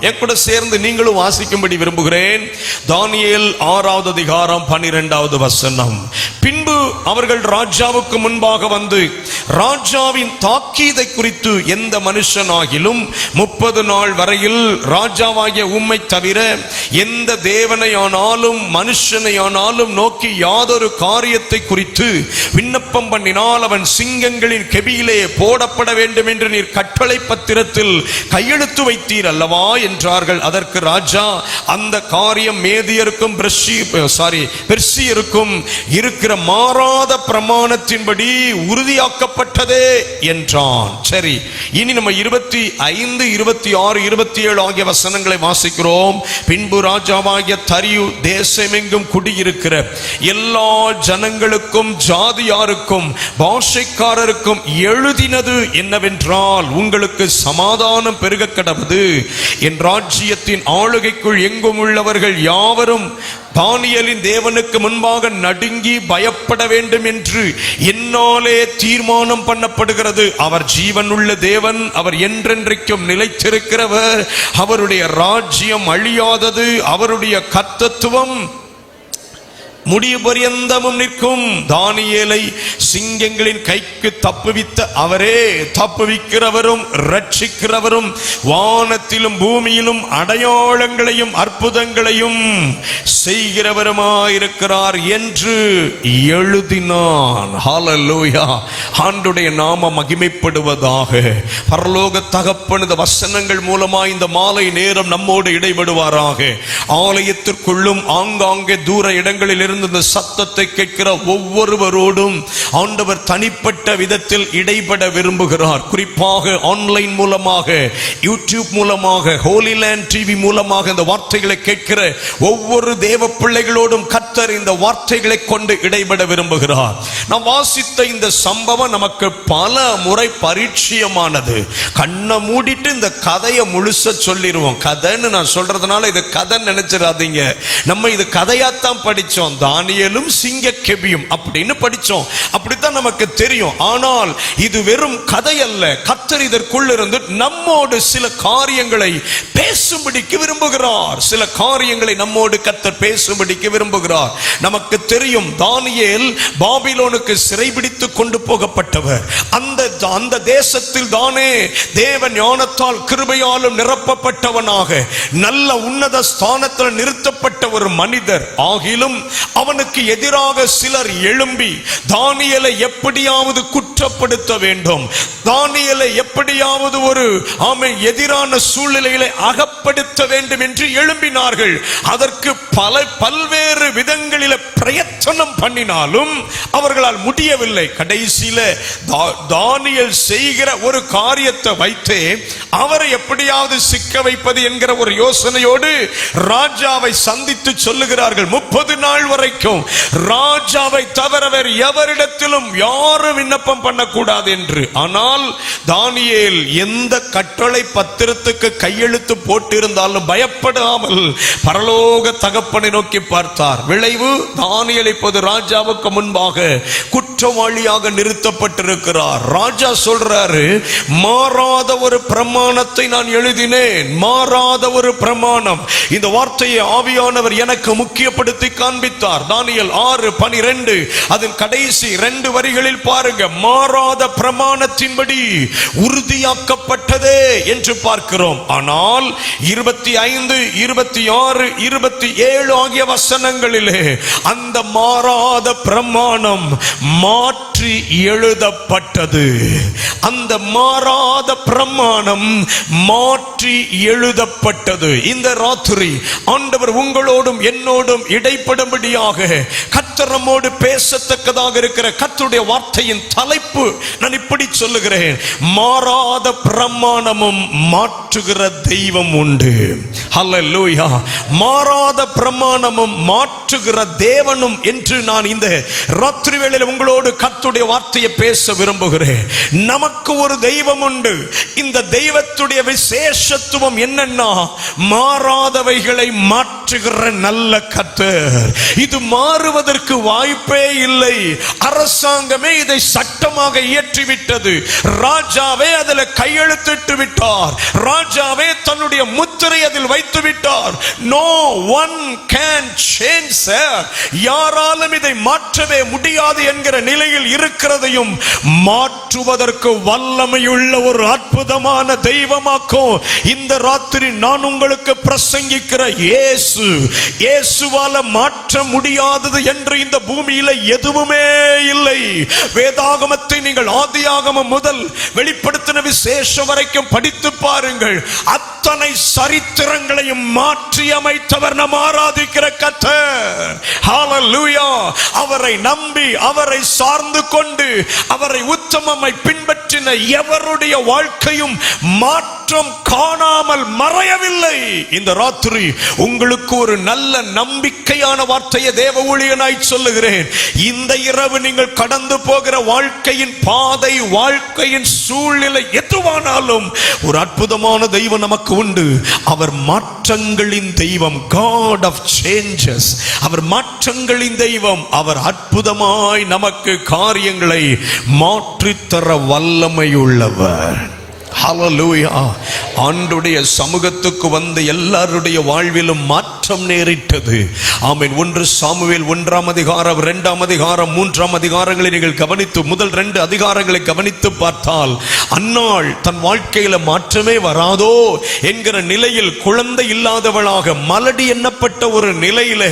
என் கூட சேர்ந்து நீங்களும் வாசிக்கும்படி விரும்புகிறேன். தானியேல் 6வது அதிகாரம் 12வது வசனம். பின்பு அவர்கள் ராஜாவுக்கு முன்பாக வந்து ராஜாவின் தாக்கீதை குறித்து எந்த மனுஷனாகிலும் 30 நாள் வரையில் ராஜாவாகிய உம்மை தவிர எந்த தேவனையானாலும் மனுஷனையானாலும் நோக்கி யாதொரு காரியத்தை குறித்து விண்ணப்பம் பண்ணினால் அவன் சிங்கங்களின் கெபியிலே போடப்பட வேண்டும் என்று நீர் கட்டளை பத்திரத்தில் கையெழுத்து வைத்தீர் அல்லவா என்றார்கள். அதற்கு ராஜா, அந்த காரியம் மேதியருக்கும் பெர்சியருக்கும் இருக்கிற மாறாத பிரமாணத்தின்படி உறுதியாக்கப்பட்டதே என்றான். சரி, இனி நம்ம 25, 26, 27 ஆகிய வசனங்களை வாசிக்கிறோம். பின்பு ராஜாவாகிய தரியு தேசமெங்கும் குடியிருக்கிற எல்லா ஜனங்களுக்கும் ஜாதியாருக்கும் பாஷைக்காரருக்கும் எழுதினது என்னவென்றால், உங்களுக்கு சமாதானம் பெருக கடவது. என் ராஜ்யத்தின் ஆளுகைக்குள் எங்கும் உள்ளவர்கள் யாவரும் தானியேலின் தேவனுக்கு முன்பாக நடுங்கி பயப்பட வேண்டும் என்று என்னாலே தீர்மானம் பண்ணப்படுகிறது. அவர் ஜீவனுள்ள தேவன், அவர் என்றென்றைக்கும் நிலைத்திருக்கிறவர், அவருடைய ராஜ்யம் அழியாதது, அவருடைய கர்த்தத்துவம் முடிவு பரியந்தமும் நிற்கும். தானியேலை சிங்கங்களின் கைக்கு தப்புவித்த அவரே தப்புவிக்கிறவரும் ரட்சிக்கிறவரும் வானத்திலும் பூமியிலும் அடையாளங்களையும் அற்புதங்களையும் செய்கிறவருமாயிருக்கிறார் என்று எழுதினான். ஹல்லேலூயா! ஆண்டவருடைய நாமம் மகிமைப்படுவதாக. பரலோக தகப்பன் இந்த வசனங்கள் மூலமாய் இந்த மாலை நேரம் நம்மோடு இடைபடுவாராக. ஆலயத்திற்குள்ளும் ஆங்காங்கே தூர இடங்களில் இருந்து இந்த சத்தத்தை கேட்கிற ஒவ்வொருவரோடும் ஆண்டவர் தனிப்பட்ட விதத்தில் இடைபட விரும்புகிறார். குறிப்பாக ஆன்லைன் மூலமாக, யூடியூப் மூலமாக, ஹோலி லேண்ட் டிவி மூலமாக இந்த வார்த்தைகளை கேட்கிற ஒவ்வொரு தேவ பிள்ளைகளோடும் கர்த்தர் இந்த வார்த்தைகளை கொண்டு இடைபட விரும்புகிறார். நாம் வாசித்த இந்த சம்பவம் நமக்கு பல முறை பரிச்சயமானது. கண்ணை மூடிட்டு இந்த கதையை முழுச சொல்லிடுவோம். கதைன்னு நான் சொல்றதுனால இது கதை நினைச்சிடாதீங்க. நம்ம இது கதையாத்தான் படிச்சோம். தானியேலும் சிங்க கெபியும் அப்படின்னு படிச்சோம். அப்படித்தான் நமக்கு தெரியும். ஆனால் இது வெறும் கதை அல்ல. கர்த்தர் இதற்குள் இருந்து நம்மோடு சில காரியங்களை பேசும்படிக்கு விரும்புகிறார். சில காரியங்களை நம்மோடு கர்த்தர் பேசும்படிக்கு விரும்புகிறார். நமக்கு தெரியும், தானியேல் பாபிலோனுக்கு சிறைபிடித்து கொண்டு போகப்பட்டவர். அந்த தேசத்தில் தானே தேவ ஞானத்தால் கிருபையாலும் நிரப்பப்பட்டவனாக நல்ல உன்னத ஸ்தானத்தில் நிறுத்தப்பட்ட ஒரு மனிதர். ஆகிலும் அவனுக்கு எதிராக சிலர் எழும்பி தானியேலை எப்படியாவது குற்றப்படுத்த வேண்டும், தானியேலை எப்படியாவது ஒரு எதிரான சூழ்நிலைகளை அகப்படுத்த வேண்டும் என்று எழும்பினார்கள். அதற்கு பல்வேறு விதங்களில் பிரயத்தனம் பண்ணினாலும் அவர்களால் முடியவில்லை. கடைசியில தானியேல் செய்கிற ஒரு காரியத்தை வைத்தே அவரை எப்படியாவது சிக்க வைப்பது என்கிற ஒரு யோசனையோடு ராஜாவை சந்தித்து சொல்லுகிறார்கள், 30 நாள் வரைக்கும் ராஜாவை தவிர வேறு எவரிடத்திலும் யாரும் விண்ணப்பம் பண்ணக்கூடாது என்று. ஆனால் தானியேல் எந்த கட்டளை பத்திரத்துக்கு கையெழுத்து போட்டிருந்தாலும் பயப்படாமல் பரலோக தகப்பனை நோக்கி பார்த்தார். விளைவு, தானியேல் இப்போது ராஜாவுக்கு முன்பாக குற்றவாளியாக நிறுத்தப்பட்டிருக்கிறார். ராஜா சொல்றாரு, மாறாத ஒரு பிரமாணத்தை நான் எழுதினேன். மாறாத ஒரு பிரமாணம். இந்த வார்த்தையை ஆவியானவர் எனக்கு முக்கியப்படுத்தி காண்பித்தார். தானியேல் 6:12 அதன் கடைசி 2 வரிகளில் பாருங்க, மாறாத பிரமாணத்தின்படி உறுதியாக்கப்பட்டதே என்று பார்க்கிறோம். ஆனால் 25, 26, 27 ஆகிய வசனங்களிலே அந்த மாறாத பிரமாணம் மாற்றி எழுதப்பட்டது. அந்த மாறாத பிரமாணம் மாற்றி எழுதப்பட்டது. இந்த ராத்திரி ஆண்டவர் உங்களோடும் என்னோடும் இடைப்படும்படியாக கர்த்தர் நம்மோடு பேசத்தக்கதாக இருக்கிற கர்த்தருடைய வார்த்தையின் தலைப்பு நான் இப்படி சொல்லுகிறேன், மாறாத பிரமாணமும் மாற்றுகிற தெய்வம் உண்டு. ஹல்லேலூயா! மாறாத பிரமாணமும் மாற்றுகிற தேவனும் என்று நான் இந்த ராத்திரி வேளையில் உங்களோடு கர்த்தருடைய வார்த்தையை பேச விரும்புகிறேன். நமக்கு ஒரு தெய்வம் உண்டு. இந்த தெய்வத்துடைய விசேஷத்துவம் என்னன்னா, மாறாதவைகளை மாற்ற மாற்றுகிற நல்ல கர்த்தர். இது மாறுவதற்கு வாய்ப்பே இல்லை. அரசாங்கமே இதை சட்டமாக இயற்றிவிட்டது. ராஜாவே அதில் கையெழுத்திட்டு விட்டார். ராஜாவே தன்னுடைய முத்திரை அதில் வைத்து விட்டார். No one can change sir. யாராலும் இதை மாற்றவே முடியாது என்கிற நிலையில் இருக்கிறதையும் மாற்றுவதற்கு வல்லமையுள்ள ஒரு அற்புதமான தெய்வமாக்கும் இந்த ராத்திரி நான் உங்களுக்கு பிரசங்கிக்கிற இயேசுவால மாற்ற முடியாதது என்று இந்த பூமியில எதுவுமே இல்லை. வேதாகமத்தை நீங்கள் ஆதியாகமம் முதல் வெளிப்படுத்தின விசேஷம் வரைக்கும் படித்து பாருங்கள். அத்தனை சரித்திரங்களையும் மாற்றி அமைத்தவர் நாம் ஆராதிக்கிற கர்த்தர். ஹல்லேலூயா. அவரை நம்பி அவரை சார்ந்து கொண்டு அவரை உத்தமமாய் பின்பற்றின எவருடைய வாழ்க்கையும் மாற்றம் காணாமல் மறையவில்லை. இந்த ராத்திரி உங்களுக்கு ஒரு நல்ல நம்பிக்கையான வார்த்தையை தேவ ஊழியனாய் சொல்லுகிறேன். இந்த இரவு நீங்கள் கடந்து போகிற வாழ்க்கையின் பாதை, வாழ்க்கையின் சூழ்நிலை எதுவானாலும் ஒரு அற்புதமான தெய்வம் நமக்கு உண்டு. அவர் மாற்றங்களின் தெய்வம். God of changes. அவர் மாற்றங்களின் தெய்வம். அவர் அற்புதமாய் நமக்கு காரியங்களை மாற்றித்தர வல்லமையுள்ளவர். ஹல்லேலூயா. ஆண்டுடைய சமூகத்துக்கு வந்த எல்லாருடைய வாழ்விலும் மாற்றம் நேரிட்டது. ஆமென். 1 சாமுவேல் 1ஆம் அதிகாரம் 2ஆம் அதிகாரம் 3ஆம் அதிகாரங்களை நீங்கள் கவனித்து முதல் 2 அதிகாரங்களை கவனித்து பார்த்தால் அன்னாள் தன் வாழ்க்கையில மாற்றமே வராதோ என்கிற நிலையில் குழந்தை இல்லாதவளாக மலடி எண்ணப்பட்ட ஒரு நிலையில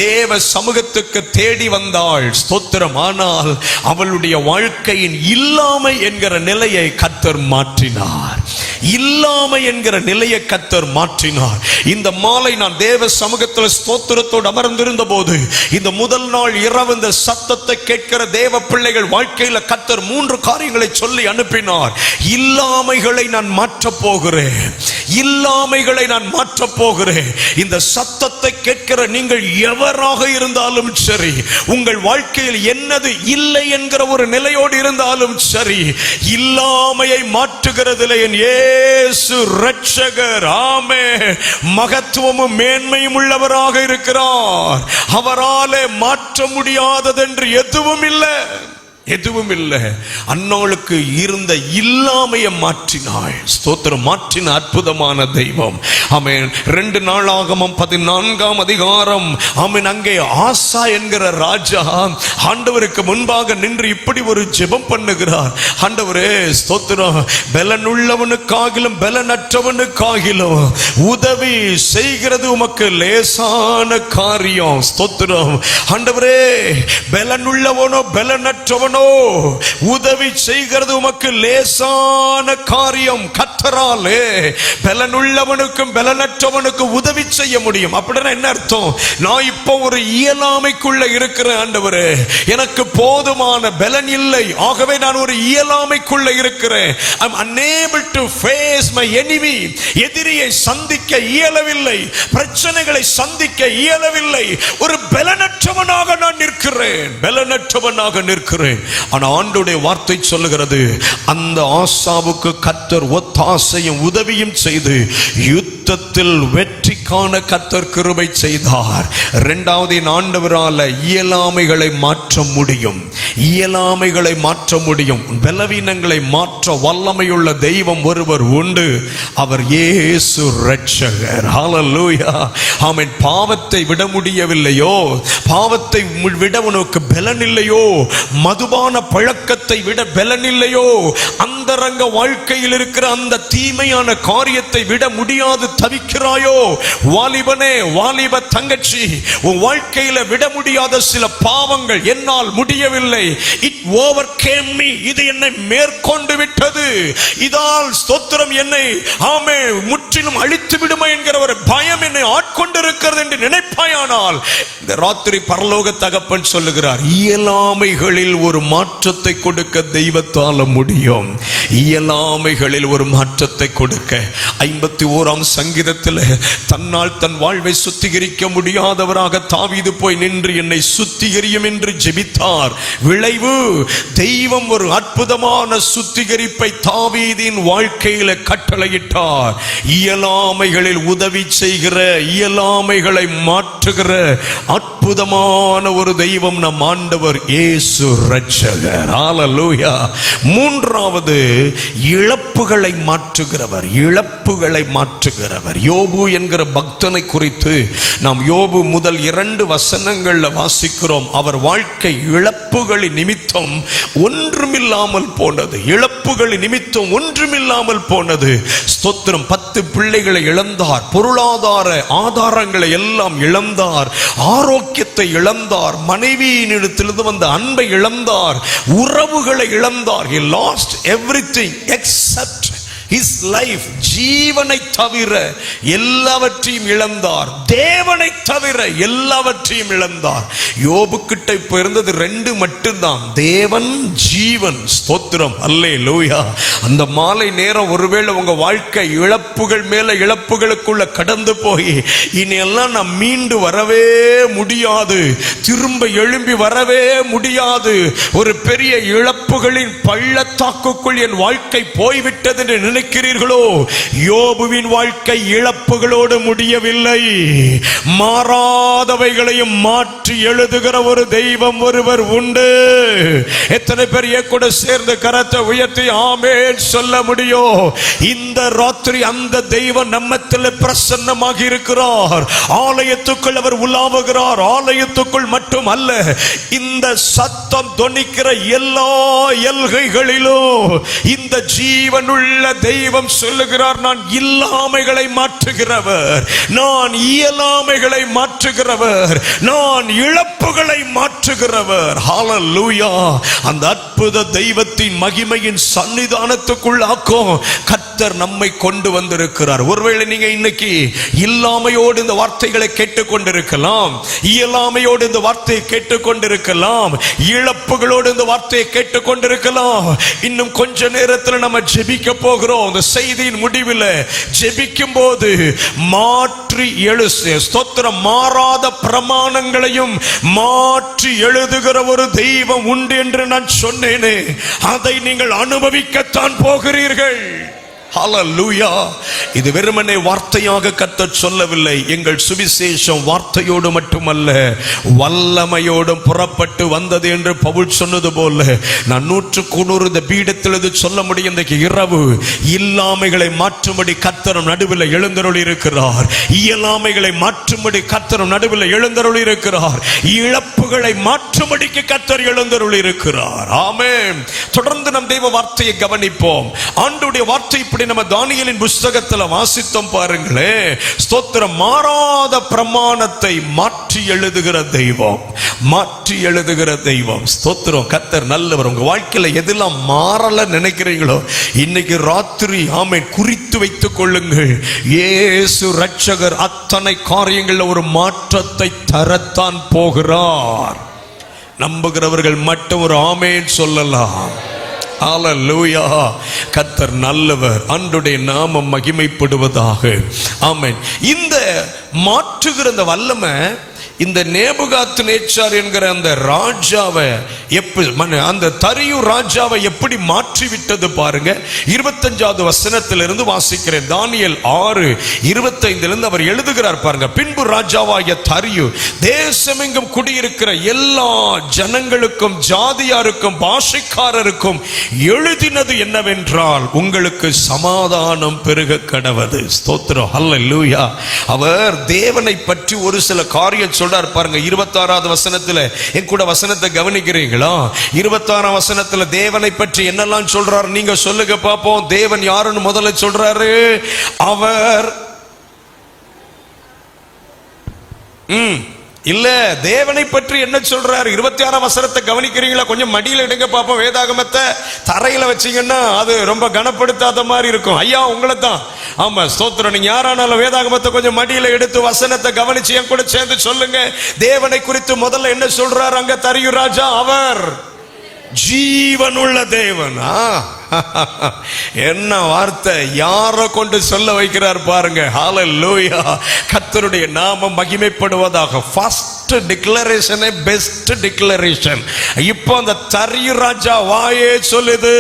தேவ சமூகத்துக்கு தேடி வந்தாள். ஸ்தோத்திரம். ஆனால் அவளுடைய வாழ்க்கையின் இல்லாமை என்கிற நிலையை கர்த்தர் மாற்றினார். இல்லாமை என்கிற நிலையை கர்த்தர் மாற்றினார். இந்த மாலை நான் தேவ சமூகத்தில் ஸ்தோத்திரத்தோடு அமர்ந்திருந்த போது இந்த முதல் நாள் இரவு இந்த சத்தத்தை கேட்கிற தேவ பிள்ளைகள் வாழ்க்கையில கர்த்தர் 3 காரியங்களை சொல்லி அனுப்பினார். இல்லாமைகளை நான் மாற்றப் போகிறேன். இல்லாமைகளை நான் மாற்றப் போகிறேன். இந்த சத்தத்தை கேட்கிற நீங்கள் எவராக இருந்தாலும் சரி, உங்கள் வாழ்க்கையில் என்னது இல்லை என்கிற ஒரு நிலையோடு இருந்தாலும் சரி, இல்லாமையை மாற்றுகிறதில் என் இயேசு இரட்சகர் ஆமென் மகத்துவமும் மேன்மையும் உள்ளவராக இருக்கிறார். அவராலே மாற்ற முடியாததென்று எதுவும் இல்லை. எதுவும் இல்லை. அன்னாளுக்கு இருந்த இல்லாமையை மாற்றினாள். ஸ்தோத்திரம். மாற்றின அற்புதமான தெய்வம். ஆமென். 2 நாளாகமம் 14ஆம் அதிகாரம். ஆமென். அங்கே ஆசா என்கிற ராஜா ஆண்டவருக்கு முன்பாக நின்று இப்படி ஒரு ஜெபம் பண்ணுகிறார். ஆண்டவரே ஸ்தோத்திரம். பலனுள்ளவனுக்காகிலும் பலனற்றவனுக்காகிலும் உதவி செய்கிறது உமக்கு லேசான காரியம். ஸ்தோத்திரம். ஆண்டவரே பலனுள்ளவனோ பலனற்றவனோ உதவி செய்கிறது உமக்கு லேசான காரியம். கர்த்தராலே பலனுள்ளவனுக்கும் பலனற்றவனுக்கும் உதவி செய்ய முடியும். அப்படின்னா என்ன அர்த்தம்? நான் இப்போ ஒரு இயலாமைக்குள்ள இருக்கிறேன் ஆண்டவரே, எனக்கு போதுமான பலன் இல்லை, ஆகவே நான் ஒரு இயலாமைக்குள்ள இருக்கிறேன். I'm unable to face my enemy. எதிரியை சந்திக்க இயலவில்லை, பிரச்சனைகளை சந்திக்க இயலவில்லை. ஒரு பலனற்றவனாக நான் நிற்கிறேன். பலனற்றவனாக நிற்கிறேன். ஆனா ஆண்டவருடைய வார்த்தை சொல்லுகிறது, அந்த ஆசாவுக்கு கர்த்தர் ஒத்தாசையும் உதவியும் செய்து யுத்தத்தில் வெற்றி காண கர்த்தர் கிருபை செய்தார். இரண்டாவது, ஆண்டவரால இயலாமைகளை மாற்ற முடியும். இயலாமைகளை மாற்ற முடியும். பலவீனங்களை மாற்ற வல்லமையுள்ள தெய்வம் ஒருவர் உண்டு. அவர் இயேசு இரட்சகர். ஹல்லேலூயா. ஆமென். பாவத்தை விட முடியவில்லையோ, பாவத்தை விட உனக்கு பலன் இல்லையோ, மதுபான பழக்கத்தை விட பலன் இல்லையோ, அந்தரங்க வாழ்க்கையில் இருக்கிற அந்த தீமையான காரியத்தை விட முடியாது தவிக்கிறாயோ, வாலிபனே வாலிப தங்கச்சி, உன் வாழ்க்கையில விட முடியாத சில பாவங்கள் என்னால் முடியவில்லை, இட் ஓவர்கேம் மீ, இது என்னை மேற்கொண்டு விட்டது, இதால் ஸ்தோத்திரம் என்னை ஆமே முற்றிலும் அழித்து விடுமா என்கிற ஒரு பயம் என்னை ஆட்கொண்டிருக்கிறது என்று நினைப்பாயானால் இந்த ராத்திரி பரலோக தகப்பன் சொல்லுகிறார், இயலாமைகளில் ஒரு மாற்றத்தை கொடுக்க தெய்வத்தால முடியும். இயலாமைகளில் ஒரு மாற்றத்தை கொடுக்க 51ஆம் சங்கீதத்தில் தன்னை தன்னால் தன் வாழ்வை சுத்திகரிக்க முடியாதவராக தாவீது போய் நின்று என்னை சுத்திகரியும் என்று ஜெபித்தார். விளைவு, தெய்வம் ஒரு அற்புதமான சுத்திகரிப்பை தாவீதின் வாழ்க்கையில கட்டளையிட்டார். இயலாமைகளில் உதவி செய்கிற, இயலாமைகளை மாற்றுகிற அற்புதமான ஒரு தெய்வம் நம் ஆண்டவர் இயேசு இரட்சகர். ஹல்லேலூயா. மூன்றாவது, இழப்புகளை மாற்றுகிறவர். இழப்புகளை மாற்றுகிறவர். யோபு என்கிற பக்தனை குறித்து நாம் யோபு முதல் 2 வசனங்கள்ல வாசிக்கிறோம். அவர் வாழ்க்கை இழப்புகளின் நிமித்தம் ஒன்றுமில்லாமல் போனது. இழப்புகளின் நிமித்தம் ஒன்றுமில்லாமல் போனது. ஸ்தோத்திரம். 10 பிள்ளைகளை இழந்தார், பொருளாதார ஆதாரங்களை எல்லாம் இழந்தார், ஆரோக்கியத்தை இழந்தார், மனைவியினிடத்திலிருந்து வந்த அன்பை இழந்தார், உறவுகளை இழந்தார். He lost everything except his life. ஜீவனை தவிர எல்லாவற்றையும் இழந்தார். தேவனை தவிர எல்லாவற்றையும் இழந்தார். யோபு கிட்ட இப்ப இருந்தது 2 மட்டும்தான், தேவன், ஜீவன். ஸ்தோத்திரம். அல்லேலூயா. அந்த மாலை நேரம் ஒருவேளை உங்க வாழ்க்கை இழப்புகள் மேல இழப்புகளுக்குள்ள கடந்து போய் இனி எல்லாம் நான் மீண்டு வரவே முடியாது, திரும்ப எழும்பி வரவே முடியாது, ஒரு பெரிய இழப்புகளின் பள்ளத்தாக்குக்குள் என் வாழ்க்கை போய்விட்டது என்று நினைக்கிறீர்களோ, யோபுவின் வாழ்க்கை இழப்புகளோடு முடியவில்லை. மாறாதவைகளையும் மாற்றி எழுதுகிற ஒரு தெய்வம் ஒருவர் உண்டு. எத்தனை பெரிய கூட சேர்ந்து கரத்தை உயர்த்தி ஆமென் சொல்ல முடியும்? இந்த ராத்திரி அந்த தெய்வம் நம்மத்தில் பிரசன்னமாக இருக்கிறார். ஆலயத்துக்குள் அவர் உலாவுகிறார். ஆலயத்துக்குள் மட்டும் அல்ல, இந்த சத்தம் தொனிக்கிற எல்லா எல்கைகளிலும் இந்த ஜீவனுள்ள தெய்வம் சொல்லுகிறார், நான் இல்லாமைகளை மாற்றுகிறவர், நான் இயலாமைகளை மாற்றுகிறவர், நான் இழப்புகளை மாற்றுகிறவர். ஹல்லேலூயா. அந்த அற்புத தெய்வத்தின் மகிமையின் சன்னிதானத்துக்குள்ளாக்கும் கர்த்தர் நம்மை கொண்டு வந்திருக்கிறார். ஒருவேளை நீங்க இன்னைக்கு இல்லாமையோடு இந்த வார்த்தைகளை கேட்டுக்கொண்டிருக்கலாம், இயலாமையோடு இந்த வார்த்தையை கேட்டுக்கொண்டிருக்கலாம், இழப்புகளோடு இந்த வார்த்தையை கேட்டுக்கொண்டிருக்கலாம். இன்னும் கொஞ்ச நேரத்தில் நம்ம ஜெபிக்க போகிறோம். இந்த செய்தியின் முடிவில் ஜெபிக்கும் போது மாற்றி எழுது ஸ்தோத்திரம், மாறாத பிரமாணங்களையும் மாற்றி எழுதுகிற ஒரு தெய்வம் உண்டு என்று நான் சொன்னேனே, அதை நீங்கள் அனுபவிக்கத்தான் போகிறீர்கள். ஹல்லேலூயா. இது வெறுமனே வார்த்தையாக கர்த்தர் சொல்லவில்லை. எங்கள் சுவிசேஷம் வார்த்தையோடு மட்டுமல்ல, வல்லமையோடும் புறப்பட்டு வந்தது என்று பவுல் சொன்னது போல நான் 100 இந்த பீடத்தில் இது சொல்ல முடியும். இன்றைக்கு இரவு இல்லாமைகளை மாற்றும்படி கர்த்தர் நடுவில் எழுந்தருளி இருக்கிறார். இயலாமைகளை மாற்றும்படி கர்த்தர் நடுவில் எழுந்தருளி இருக்கிறார். இழப்புகளை மாற்றும்படிக்கு கர்த்தர் எழுந்தருளி இருக்கிறார். ஆமென். தொடர்ந்து நம் தெய்வ வார்த்தையை கவனிப்போம். ஆண்டவருடைய வார்த்தை நம்ம தானியேலின் புத்தகத்துல வாசித்தோம் பாருங்களே. ஸ்தோத்திரம். மாறாத பிரமாணத்தை மாற்றி எழுதுகிற தெய்வம், மாற்றி எழுதுகிற தெய்வம். ஸ்தோத்திரம். கர்த்தர் நல்லவர். உங்க வாழ்க்கையில எதெல்லாம் மாறல நினைக்கிறீங்களோ இன்னைக்கு ராத்திரி ஆமென் குறித்து வைத்துக் கொள்ளுங்கள். இயேசு இரட்சகர் அத்தனை காரியங்கள்ல ஒரு மாற்றத்தை தரத்தான் போகிறார். நம்புகிறவர்கள் மட்டும் ஒரு ஆமென் சொல்லலாம். ஹல்லேலூயா. கர்த்தர் நல்லவர். ஆண்டவருடைய நாமம் மகிமைப்படுவதாக. ஆமென். இந்த மாற்றுகிற அந்த வல்லமை இந்த நேபுகாத்நேச்சார் என்கிற அந்த ராஜாவை அந்த தரியு ராஜாவை எப்படி மாற்றி விட்டது பாருங்க. 25வது வசனத்திலிருந்து வாசிக்கிறேன். தானியேல் 6:25 அவர் எழுதுகிறார் பாருங்க. பின்பு ராஜாவாகிய தரியு தேசமெங்கும் குடியிருக்கிற எல்லா ஜனங்களுக்கும், ஜாதியாருக்கும், பாஷைக்காரருக்கும் எழுதினது என்னவென்றால், உங்களுக்கு சமாதானம் பெருக கடவது. ஸ்தோத்திரம். ஹல்லேலூயா. அவர் தேவனை பற்றி ஒரு சில காரியம் சொல்றார் பாருங்க. 26வது வசனத்துல என் கூட வசனத்தை கவனிக்கிறீங்களா? 26ஆம் வசனத்துல தேவனை பற்றி என்னெல்லாம் சொல்றார் நீங்க சொல்லுங்க பாப்போம். தேவன் யாருன்னு முதல்ல சொல்றாரு. அவர் இல்ல, தேவனை பற்றி என்ன சொல்றாரு? 26ஆம் வசனத்தை கவனிக்கிறீங்களா? கொஞ்சம் மடியில எடுங்க பாப்போம். வேதாகமத்தை தரையில வச்சீங்கன்னா அது ரொம்ப கனப்படுத்தாத மாதிரி இருக்கும். ஐயா உங்களை தான். ஆமா ஸ்தோத்திரம். நீங்க யாரானாலும் வேதாகமத்தை கொஞ்சம் மடியில எடுத்து வசனத்தை கவனிச்சு என் கூட சேர்ந்து சொல்லுங்க. தேவனை குறித்து முதல்ல என்ன சொல்றாரு அங்க தரியு ராஜா? அவர் ஜீவனுள்ள தேவன். என்ன வார்த்தை, யாரை கொண்டு சொல்ல வைக்கிறார் பாருங்க. ஹல்லேலூயா, கர்த்தருடைய நாமம் மகிமைப்படுவதாக. ஃபர்ஸ்ட் டிக்ளரேஷனே பெஸ்ட் டிக்ளரேஷன். இப்போ அந்த தரியு ராஜா வாயே சொல்லுது,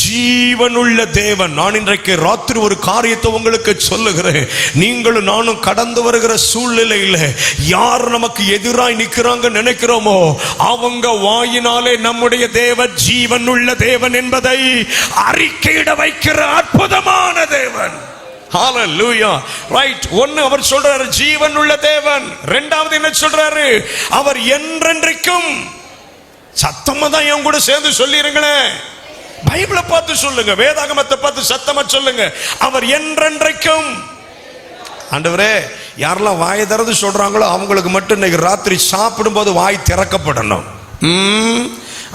ஜீவனுள்ள தேவன். நான் இன்றைக்கு ராத்திரி ஒரு காரியத்தை உங்களுக்கு சொல்லுகிறேன். நீங்களும் நானும் கடந்து வருகிற சூழ்நிலையில் யார் நமக்கு எதிராய் நிற்கிறாங்க நினைக்கிறோமோ, அவங்க வாயினாலே நம்முடைய தேவன் ஜீவனுள்ள தேவன் என்பதை அறிக்கையிட வைக்கிற அற்புதமான தேவன். ஹல்லேலூயா. ரைட். ஒன்னு அவர் சொல்றாரு ஜீவன் உள்ள தேவன். இரண்டாவது என்ன சொல்றாரு, அவர் என்றென்றைக்கும். சத்தமா தான் என் கூட சேர்ந்து சொல்லிருங்களேன். பைபிளை பார்த்து சொல்லுங்க, வேதாகமத்தை பார்த்து சத்தமா சொல்லுங்க, அவர் என்றென்றைக்கும். ஆண்டவரே, யாரெல்லாம் வாயை திறந்து சொல்றாங்களோ அவங்களுக்கு மட்டும் இன்னைக்கு ராத்திரி சாப்பிடும் போது வாய் திறக்கப்படணும்.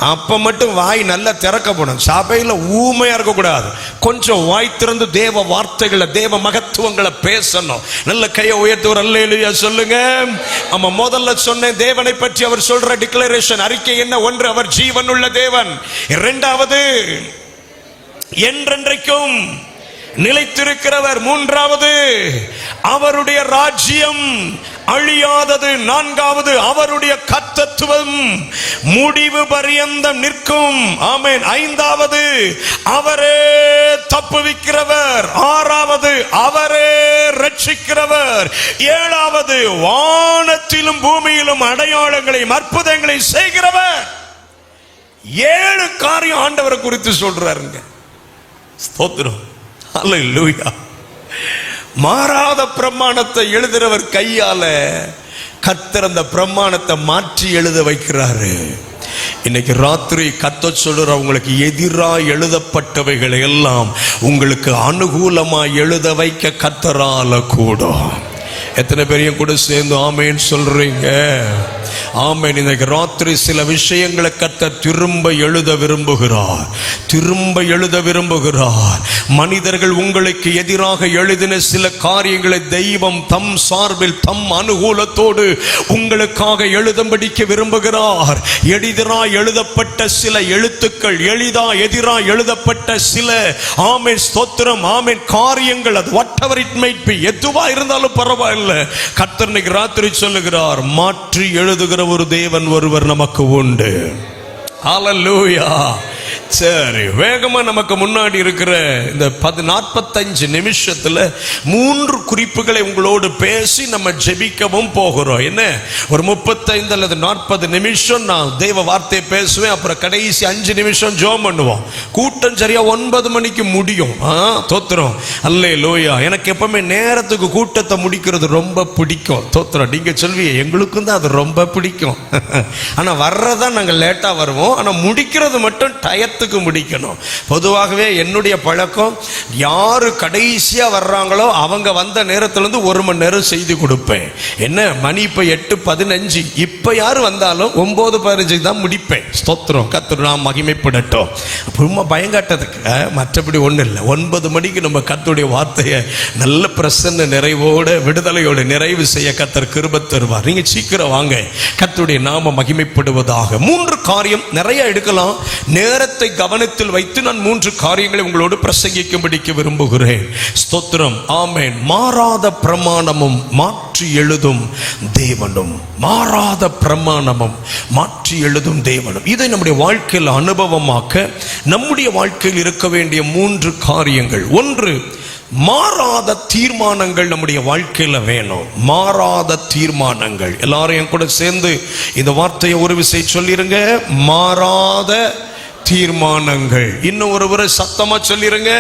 அப்ப மட்டும் வாய் நல்லா திறக்கப்படும். சபையில ஊமையா இருக்க கூடாது. கொஞ்சம் வாய் திறந்து தேவ வார்த்தைகளை, தேவ மகத்துவங்களை பேசணும். நல்ல கையை உயர்த்துவர் அல்லேலூயா சொல்லுங்க. ஆமா, முதல்ல சொன்ன தேவனை பற்றி அவர் சொல்ற டிக்ளரேஷன் அறிக்கை என்ன? ஒன்று, அவர் ஜீவன் உள்ள தேவன். இரண்டாவது, என்றென்றைக்கும் நிலைத்திருக்கிறவர். மூன்றாவது, அவருடைய ராஜ்யம் அழியாதது. நான்காவது, அவருடைய கர்த்தத்துவம் முடிவு பரியந்தம் நிற்கும். ஆமென். ஐந்தாவது, அவரே தப்புவிக்கிறவர். ஆறாவது, அவரே ரட்சிக்கிறவர். ஏழாவது, வானத்திலும் பூமியிலும் அடையாளங்களையும் அற்புதங்களையும் செய்கிறவர். 7 காரியம் ஆண்டவரை குறித்து சொல்றாருங்க. ஸ்தோத்திரம். ஹல்லேலூயா. மாறாத பிரமாணத்தை எழுதுறவர் கையால கர்த்தர் அந்த பிரமாணத்தை மாற்றி எழுத வைக்கிறாரு. இன்னைக்கு ராத்திரி கர்த்தர் சொல்ற, உங்களுக்கு எதிராக எழுதப்பட்டவைகளை எல்லாம் உங்களுக்கு அனுகூலமா எழுத வைக்க கர்த்தரால கூடும். எத்தனை பேரையும் கூட சேர்ந்து ஆமேன் சொல்றீங்க? ஆமேன். இன்னைக்கு ராத்திரி சில விஷயங்களை கர்த்தர் திரும்ப எழுத விரும்புகிறார். திரும்ப எழுத விரும்புகிறார். மனிதர்கள் உங்களுக்கு எதிராக எழுதின சில காரியங்களை தெய்வம் தம் சார்பில் தம் அனுகூலத்தோடு உங்களுக்காக எழுதும்படிக்க விரும்புகிறார். எதிராக எழுதப்பட்ட சில எழுத்துக்கள், எதிராக எழுதப்பட்ட சில ஆமேன் ஸ்தோத்திரம் ஆமேன் காரியங்கள், அது whatever it might be, எதுவா இருந்தாலும் பரவாயில்லை, கர்த்தர் இன்னைக்கு ராத்திரி சொல்லுகிறார், மாற்றி எழுதுகிற ஒரு தேவன் ஒருவர் நமக்கு உண்டு. ஹல்லேலூயா. சரி, வேகமா நமக்கு முன்னாடி இருக்கிற இந்த 45 நிமிஷத்துல 3 குறிப்புகளை உங்களோடு பேசி நம்ம ஜெபிக்கவும் போகிறோம். என்ன, ஒரு 35 அல்லது 40 நிமிஷம் நான் தேவ வார்த்தையை பேசுவேன். அப்புறம் கடைசி 5 நிமிஷம் ஜெபம் பண்ணுவோம். கூட்டம் சரியா 9 மணிக்கு முடியும். தோத்திரம் அல்லேலூயா. எனக்கு எப்பவுமே நேரத்துக்கு கூட்டத்தை முடிக்கிறது ரொம்ப பிடிக்கும். தோத்திரம். நீங்க சொல்வீங்க, எங்களுக்கும் தான் அது ரொம்ப பிடிக்கும். ஆனா வர்றதா நாங்க லேட்டா வருவோம், ஆனா முடிக்கிறது மட்டும் டயத்துக்கு முடிக்கணும். பொதுவாகவே என்னுடைய பழக்கம், யாரு கடைசியா வர்றாங்களோ அவங்க வந்த நேரத்துல இருந்து 1 மணி நேரம் செய்தி கொடுப்பேன். என்ன, மணி இப்ப 8:15, இப்ப யாரு வந்தாலும் 9:15 தான் முடிப்பேன். ஸ்தோத்திரம். கர்த்தர் நாமம் மகிமைப்படட்டும். ரொம்ப பயங்காட்டதுக்கு மற்றபடி ஒண்ணு இல்லை. 9 மணிக்கு நம்ம கர்த்தருடைய வார்த்தையை நல்ல பிரசன்ன நிறைவோட விடுதலையோட நிறைவு செய்ய கர்த்தர் கிருபை தருவார். நீங்க சீக்கிரம் வாங்க, கர்த்தருடைய நாமம் மகிமைப்படுவதாக. 3 காரியம் நிறைய எடுக்கலாம். நேரத்தை கவனத்தில் வைத்து நான் 3 காரியங்களை உங்களோடு பிரசங்கிக்கும்படிக்கு விரும்புகிறேன். ஸ்தோத்திரம். ஆமென். மாறாத பிரமாணமும் மாற்றி எழுதும் தேவனும். மாறாத பிரமாணமும் மாற்றி எழுதும் தேவனும். இதை நம்முடைய வாழ்க்கையில் அனுபவமாக்க நம்முடைய வாழ்க்கையில் இருக்க வேண்டிய 3 காரியங்கள். 1, மாறாத தீர்மானங்கள் நம்முடைய வாழ்க்கையில வேணும். மாறாத தீர்மானங்கள். எல்லாரும் என் கூட சேர்ந்து இந்த வார்த்தையை ஒரு விசை சொல்லிருங்க, மாறாத தீர்மானங்கள். இன்னும் ஒருவரை சத்தமா சொல்லிருங்க.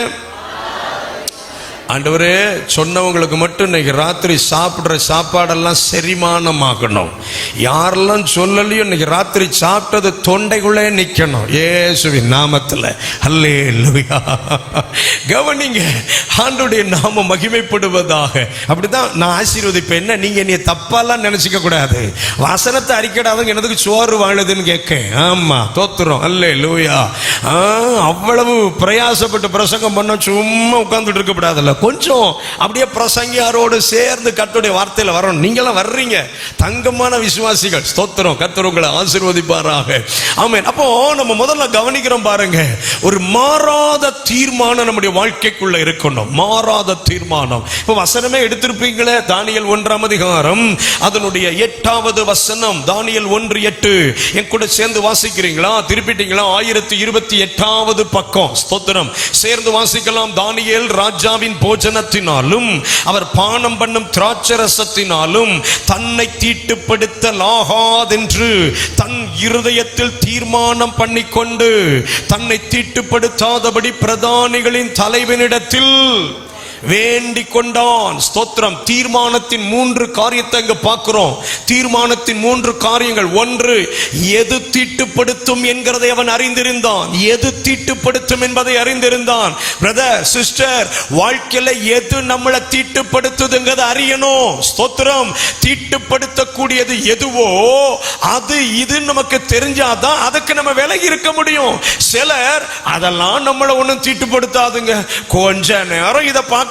ஆண்டவரே, சொன்னவங்களுக்கு மட்டும் இன்னைக்கு ராத்திரி சாப்பிடுற சாப்பாடெல்லாம் செரிமானமாகணும். யாரெல்லாம் சொல்லலையோ இன்னைக்கு ராத்திரி சாப்பிட்டது தொண்டைக்குள்ளே நிக்கணும். இயேசுவின் நாமத்துல அல்லேலூயா. கவனிங்க, ஆண்டவருடைய நாமம் மகிமைப்படுவதாக. அப்படிதான் நான் ஆசீர்வதிப்பேன். என்ன, நீங்க என்னைய தப்பாலாம் நினைச்சுக்க கூடாது. வசனத்தை அறிக்கையிடாதவங்க என்னதுக்கு சோறு வாழுதுன்னு கேட்க. ஆமா, தோத்துறோம். அல்லேலூயா. அவ்வளவு பிரயாசப்பட்டு பிரசங்கம் பண்ண சும்மா உட்கார்ந்துட்டு இருக்க கூடாதுல்ல. கொஞ்சம் அப்படியே பிரசங்கியாரோடு சேர்ந்து கர்த்தருடைய வார்த்தையில வரணும். நீங்களாம் வர்றீங்க, தங்கமான விசுவாசிகள். ஸ்தோத்திரம். கர்த்தர் உங்களை ஆசீர்வதிப்பாராக. ஆமென். அப்போ நம்ம முதல்ல கவனிக்கிறோம் பாருங்க, ஒரு மாறாத தீர்மானம் நம்முடைய வாழ்க்கைக்குள்ள இருக்கணும். மாறாத தீர்மானம். இப்ப வசனமே எடுத்திருப்பீங்களே, தானியேல் 1ஆம் அதிகாரம் அதனுடைய 8வது வசனம். தானியேல் 1:8 என் கூட சேர்ந்து வாசிக்கிறீங்களா? திருப்பிட்டீங்களா? 1028வது பக்கம். ஸ்தோத்திரம். சேர்ந்து வாசிக்கலாம். தானியேல் ராஜாவின் போஜனத்தினாலும் அவர் பானம் பண்ணும் திராட்சரசத்தினாலும் தன்னை தீட்டுப்படுத்தலாகாதென்று தன் இருதயத்தில் தீர்மானம் பண்ணிக்கொண்டு தன்னை தீட்டுப்படுத்தாதபடி பிரதானிகளின் தலைவனிடத்தில் வேண்டிக் கொண்டான். ஸ்தோத்திரம். தீர்மானத்தின் 3 காரியத்தை இங்க பார்க்கிறோம். தீர்மானத்தின் 3 காரியங்கள். 1, எது தீட்டுப்படுத்தும் என்கிறதை அவன் அறிந்திருந்தான். எது தீட்டுப்படுத்தும் என்பதை அறிந்திருந்தான். பிரதர், சிஸ்டர், வாழ்க்கையில எது நம்மளை தீட்டுப்படுத்துதுங்கிறத அறியணும். ஸ்தோத்திரம். தீட்டுப்படுத்தக்கூடியது எதுவோ அது இது நமக்கு தெரிஞ்சாதான் அதுக்கு நம்ம விலகி இருக்க முடியும். சிலர் அதெல்லாம் நம்மளை ஒன்றும் தீட்டுப்படுத்தாதுங்க, கொஞ்ச நேரம் இதை பார்க்கறதுனால,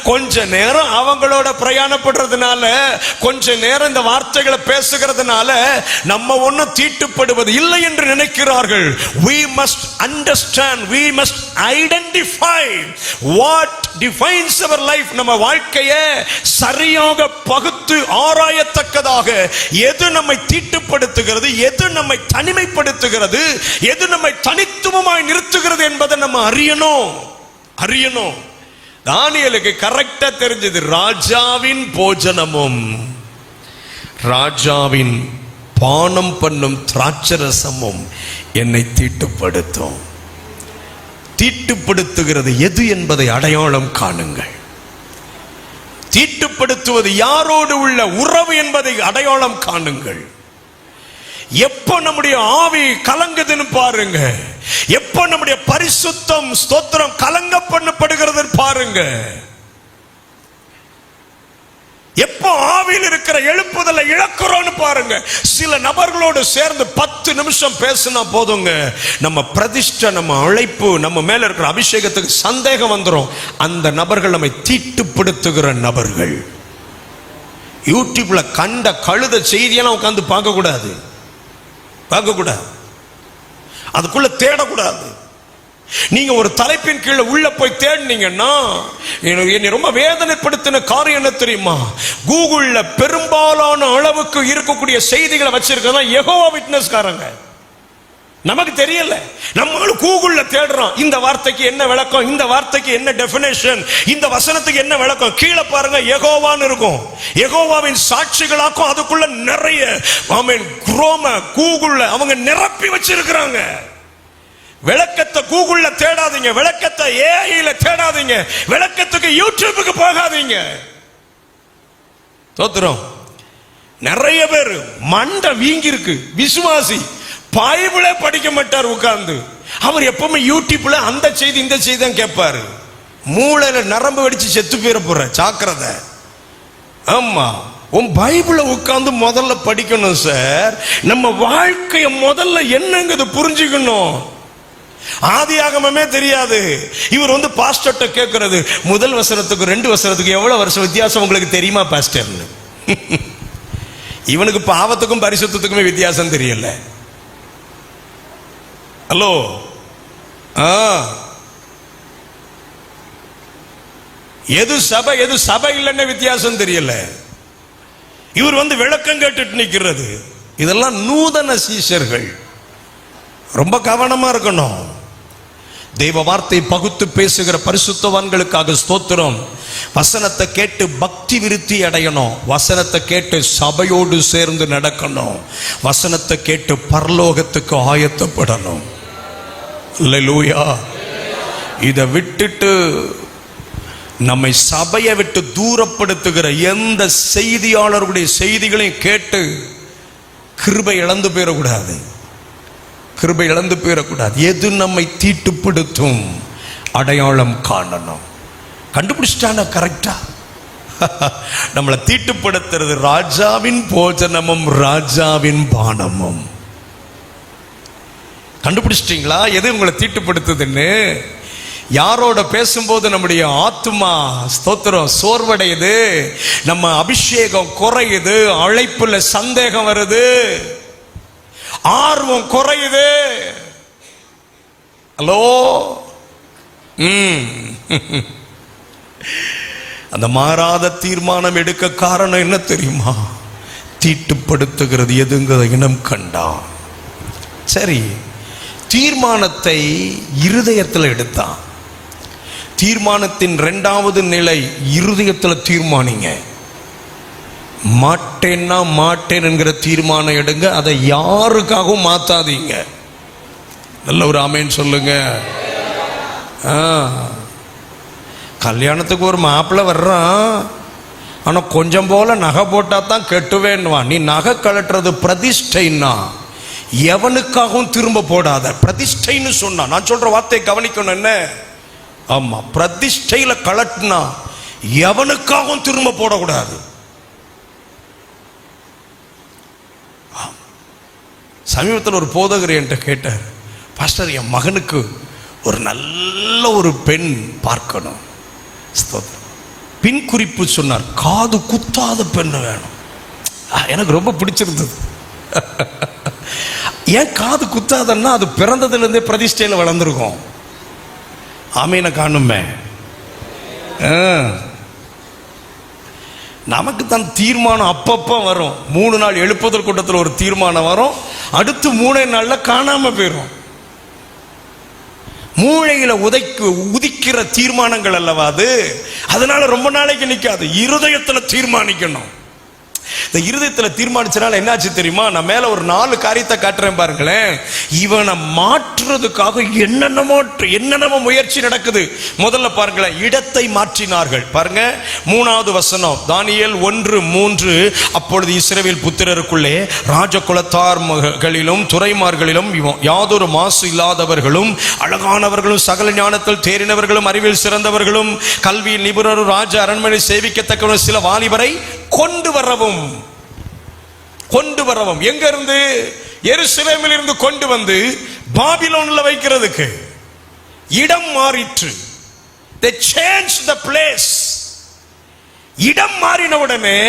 கொஞ்ச நேரம் அவங்களோட பிரயாணப்படுறதுனால, கொஞ்ச நேரம் இந்த வார்த்தைகளை பேசுகிறதுனால நம்ம ஒன்னும் தீட்டுப்படுவது இல்லை என்று நினைக்கிறார்கள். We must understand, we must identify what defines our life. நம்ம வாழ்க்கையை சரியாக பகுத்து ஆராயத்தக்கதாக எது நம்மை தீட்டுப்படுத்துகிறது, எது நம்மை தனிமைப்படுத்துகிறது, எது நம்மை தனித்துவமாய் நிறுத்துகிறது என்பதை நம்ம அறியணும். தானியேலுக்கு கரெக்டா தெரிஞ்சது, ராஜாவின் போஜனமும் ராஜாவின் பானம் பண்ணும் திராட்சரசமும் என்னை தீட்டுப்படுத்தும். தீட்டுப்படுத்துகிறது எது என்பதை அடையாளம் காணுங்கள். தீட்டுப்படுத்துவது யாரோடு உள்ள உறவு என்பதை அடையாளம் காணுங்கள். எப்ப நம்முடைய ஆவி கலங்குதுன்னு பாருங்க. எப்ப நம்முடைய பரிசுத்தம், ஸ்தோத்திரம், கலங்க பண்ணப்படுகிறது பாருங்க. எப்ப ஆவியில் இருக்கிற எழுப்புதலை இழக்கிறோம்னு பாருங்க. சில நபர்களோடு சேர்ந்து 10 நிமிஷம் பேசினா போதுங்க, நம்ம பிரதிஷ்டை, நம்ம அழைப்பு, நம்ம மேல இருக்கிற அபிஷேகத்துக்கு சந்தேகம் வந்துடும். அந்த நபர்கள் நம்மை தீட்டுப்படுத்துகிற நபர்கள். யூடியூப்ல கண்ட கழுத செய்தியெல்லாம் உட்கார்ந்து பார்க்க கூடாது, அதுக்குள்ள தேடக்கூடாது. நீங்க ஒரு தலைப்பின் கீழே உள்ள போய் தேடினீங்கன்னா, என்னை ரொம்ப வேதனைப்படுத்தின காரியம் என்ன தெரியுமா? கூகுள்ல பெரும்பாலான அளவுக்கு இருக்கக்கூடிய செய்திகளை வச்சிருக்கா யெகோவா விட்னஸ்காரங்க. நமக்கு தெரியல, நம்மளும் கூகுள்ல தேடுறோம். இந்த வார்த்தைக்கு என்ன விளக்கம், இந்த வார்த்தைக்கு என்ன டெஃபினேஷன், இந்த வசனத்துக்கு என்ன விளக்கம். கீழே பாருங்க, யெகோவான்னு இருக்கும். யெகோவாவின் சாட்சிகளாக்கும் அதுக்குள்ள நிறைய கூகுள்ல அவங்க நிரப்பி வச்சிருக்கிறாங்க. விளக்கத்தை கூகுள்ல தேடாதீங்க, விளக்கத்தை ஏஐல தேடாதீங்க, விளக்கத்துக்கு யூடியூபுக்கு போகாதீங்க. தோத்துறோம். நிறைய பேர் மண்டை வீங்கி இருக்கு. விசுவாசி பைபிளே படிக்க மாட்டார் உட்கார்ந்து. அவர் எப்பவுமே யூடியூப்ல அந்த செய்தி இந்த செய்தி தான் கேட்பாரு. மூளையில நரம்பு வெடிச்சு செத்து போயிட போற ஜாக்கிரதை. ஆமா, உன் பைபிளை உட்கார்ந்து முதல்ல படிக்கணும் சார். நம்ம வாழ்க்கைய முதல்ல என்னங்கிறது புரிஞ்சுக்கணும். ஆதியாகமமே தெரியாது. இவர் வந்து பாஸ்டர்ட்ட கேட்கிறது, முதல் வசனத்துக்கு 2 வசனத்துக்கு எவ்வளவு வருஷம் வித்தியாசம் உங்களுக்கு தெரியுமா பாஸ்டர்னு. இவனுக்கு பாவத்துக்கும் பரிசுத்தத்துக்குமே வித்தியாசம் தெரியல. ஹலோ, எது சபை எது சபை இல்லைன்னு வித்தியாசம் தெரியல. இவர் வந்து விளக்கம் கேட்டுட்டு நிக்கிறது. இதெல்லாம் நூதன சீஷர்கள். ரொம்ப கவனமா இருக்கணும். தெய்வ வார்த்தை பகுத்து பேசுகிற பரிசுத்தவான்களுக்காக ஸ்தோத்திரம். வசனத்தை கேட்டு பக்தி விருத்தி அடையணும். வசனத்தை கேட்டு சபையோடு சேர்ந்து நடக்கணும். வசனத்தை கேட்டு பரலோகத்துக்கு ஆயத்தப்படணும். அல்லேலூயா. இதை விட்டுட்டு நம்மை சபையை விட்டு தூரப்படுத்துகிற எந்த செய்தியாளர்களுடைய செய்திகளையும் கேட்டு கிருபை இழந்து போயிடக்கூடாது. கிருபை இழந்து போயிடக்கூடாது. எது நம்மை தீட்டுப்படுத்தும் அடையாளம் காணணும். கண்டுபிடிச்சிட்டான கரெக்டா? நம்மளை தீட்டுப்படுத்துறது ராஜாவின் போஜனமும் ராஜாவின் பானமும். கண்டுபிடிச்சிட்டீங்களா எது உங்களை தீட்டுப்படுத்துதுன்னு? யாரோட பேசும்போது நம்முடைய ஆத்துமா ஸ்தோத்திரம் சோர்வடையுது, நம்ம அபிஷேகம் குறையுது, அழைப்புல சந்தேகம் வருது, ஆர்வம் குறையுது. ஹலோ, அந்த மாறாத தீர்மானம் எடுக்க காரணம் என்ன தெரியுமா? தீட்டுப்படுத்துகிறது எதுங்கிற இனம் கண்டான். சரி, தீர்மானத்தை இருதயத்தில் எடுத்தான். தீர்மானத்தின் இரண்டாவது நிலை இருதயத்தில் தீர்மானிங்க. மாட்டேன்னா மாட்டேன் என்கிற தீர்மானம் எடுங்க. அதை யாருக்காகவும் மாத்தாதீங்க. நல்ல ஒரு ஆமேன் சொல்லுங்க. கல்யாணத்துக்கு ஒரு மாப்பிள்ளை வர்றான், ஆனால் கொஞ்சம் போல நகை போட்டால் தான் கெட்டுவேன்னுவான். நீ நகை கலட்டுறது பிரதிஷ்டைன்னா எவனுக்காகவும் திரும்ப போடாத. பிரதிஷ்டைன்னு சொன்னா, நான் சொல்ற வார்த்தையை கவனிக்கணும். என்ன? ஆமா, பிரதிஷ்டையில கலட்டினா எவனுக்காகவும் திரும்ப போடக்கூடாது. சமீபத்தில் ஒரு போதகர் என்கிட்ட கேட்டார், பாஸ்டர் என் மகனுக்கு ஒரு நல்ல ஒரு பெண் பார்க்கணும். பின் குறிப்பு சொன்னார், காது குத்தாத பெண் வேணும். எனக்கு ரொம்ப பிடிச்சிருந்தது. ஏன் காது குத்தாதன்னா அது பிறந்ததுல இருந்தே பிரதிஷ்டையில வளர்ந்துருக்கும். ஆமீனை காணுமே. நமக்கு தான் தீர்மானம் அப்பப்போ வரும். 3 நாள் எழுப்புதல் கூட்டத்தில் ஒரு தீர்மானம் வரும், அடுத்து 3 நாள்ல காணாம போயிடும். மூளையில உதிக்கிற தீர்மானங்கள் அல்லவா அது. அதனால ரொம்ப நாளைக்கு நிக்காது. இருதயத்துல தீர்மானிக்கணும். இந்த இருதயத்தில் தீர்மானிச்சனால என்னாச்சு தெரியுமா? நான் மேல ஒரு 4 காரியத்தை காட்டுறேன் பாருங்களேன். இவனை மாற்றுறதுக்காக என்னென்னமோ முயற்சி நடக்குது. முதல்ல பாருங்களேன், இடத்தை மாற்றினார்கள். பாருங்க 3வது வசனம், தானியேல் 1:3. அப்பொழுது இஸ்ரவேல் புத்திரருக்குள்ளே ராஜகுலத்தார்களிலும் துறைமார்களிலும் யாதொரு மாசு இல்லாதவர்களும் அழகானவர்களும் சகல ஞானத்தில் தேறினவர்களும் அறிவில் சிறந்தவர்களும் கல்வியில் நிபுணரும் ராஜ அரண்மனை சேவிக்கத்தக்க சில வாலிபரை கொண்டு வரவும். எங்க இருந்து? எருசலேமில் இருந்து கொண்டு வந்து பாபிலோன்ல வைக்கிறதுக்கு இடம் மாறிற்று. They changed the place. இடம் மாறின உடனே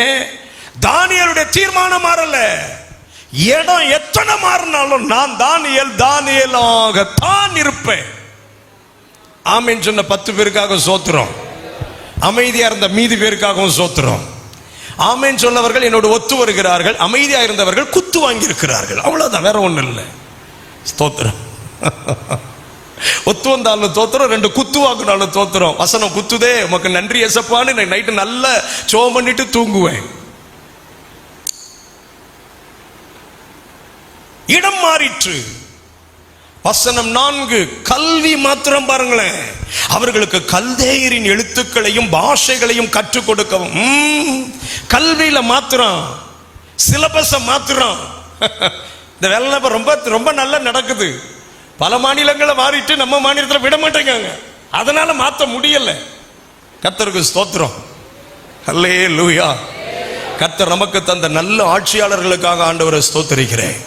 தானியேலுடைய தீர்மானம் மாறல. இடம் எத்தனை மாறினாலும் நான் தானியேலாக தான் இருப்பேன். ஆமென் சொன்ன 10 பேருக்காக சோத்திரம். அமைதியா இருந்த மீதி பேருக்காகவும் சோத்திரம். ஆமென் சொன்னவர்கள் என்னோடு ஒத்து வருகிறார்கள், அமைதியா இருந்தவர்கள் குத்து வாங்கி இருக்கிறார்கள். அவ்வளவுதான், வேற ஒண்ணு இல்லை. ஸ்தோத்திரம். ஒத்து வந்தாலும் தோத்திரம், 2 குத்து வாங்கினாலும் தோத்திரம். வசனம் குத்துதே, உமக்கு நன்றி ஏசப்பான்னு நைட்டு நல்ல சோம் பண்ணிட்டு தூங்குவேன். இடம் மாறிற்று. வசனம் 4, கல்வி மாத்திரம் பாருங்களேன். அவர்களுக்கு கல்தேயரின் எழுத்துக்களையும் பாஷைகளையும் கற்றுக் கொடுக்கவும். கல்வியில மாத்திரம், சிலபஸ மாத்திரம். இந்த வேலை ரொம்ப ரொம்ப நல்லா நடக்குது. பல மாநிலங்களை மாறிட்டு நம்ம மாநிலத்தில் விட மாட்டேங்காங்க. அதனால மாற்ற முடியல. கர்த்தருக்கு ஸ்தோத்திரம். அல்லேலூயா. கர்த்தர் நமக்கு தந்த நல்ல ஆட்சியாளர்களுக்காக ஆண்டவரை ஸ்தோத்திரிக்கிறேன்.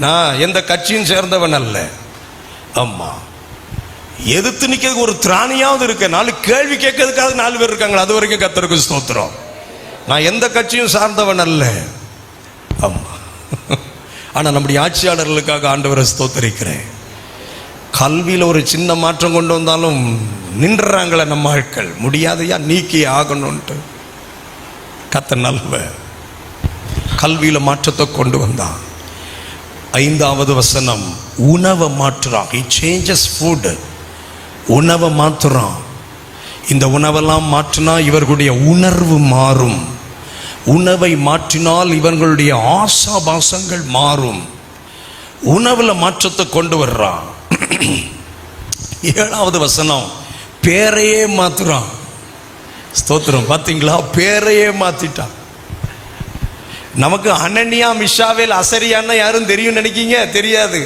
நான் எந்த கட்சியும் சேர்ந்தவன் அல்ல. அம்மா, எதிர்த்து நிக்கிறதுக்கு ஒரு திராணியாவது இருக்க, 4 கேள்வி கேட்கறதுக்காக 4 பேர் இருக்காங்களா, அது வரைக்கும் கர்த்தருக்கு ஸ்தோத்திரம். நான் எந்த கட்சியும் சார்ந்தவன் அல்ல. அம்மா, ஆனா நம்முடைய ஆட்சியாளர்களுக்காக ஆண்டவரை ஸ்தோத்திரிக்கிறேன். கல்வியில ஒரு சின்ன மாற்றம் கொண்டு வந்தாலும் நின்றாங்களே நம்ம ஆட்கள், முடியாதையா நீக்கி ஆகணும்ட்டு. கர்த்தர் நல்ல கல்வியில மாற்றத்தை கொண்டு வந்தான். 5வது வசனம், உணவை மாற்றுறான். He changes food. உணவை மாற்றுறான். இந்த உணவெல்லாம் மாற்றினா இவர்களுடைய உணர்வு மாறும். உணவை மாற்றினால் இவர்களுடைய ஆசாபாசங்கள் மாறும். உணவுல மாற்றத்தை கொண்டு வர்றான். 7வது வசனம், பேரையே மாத்துறான். ஸ்தோத்திரம். பாத்தீங்களா, பேரையே மாத்திட்டான். நமக்கு அனனியா மிஷாவேல் அசரியான்னா யாரும் தெரியும் நினைக்கீங்க? தெரியாது.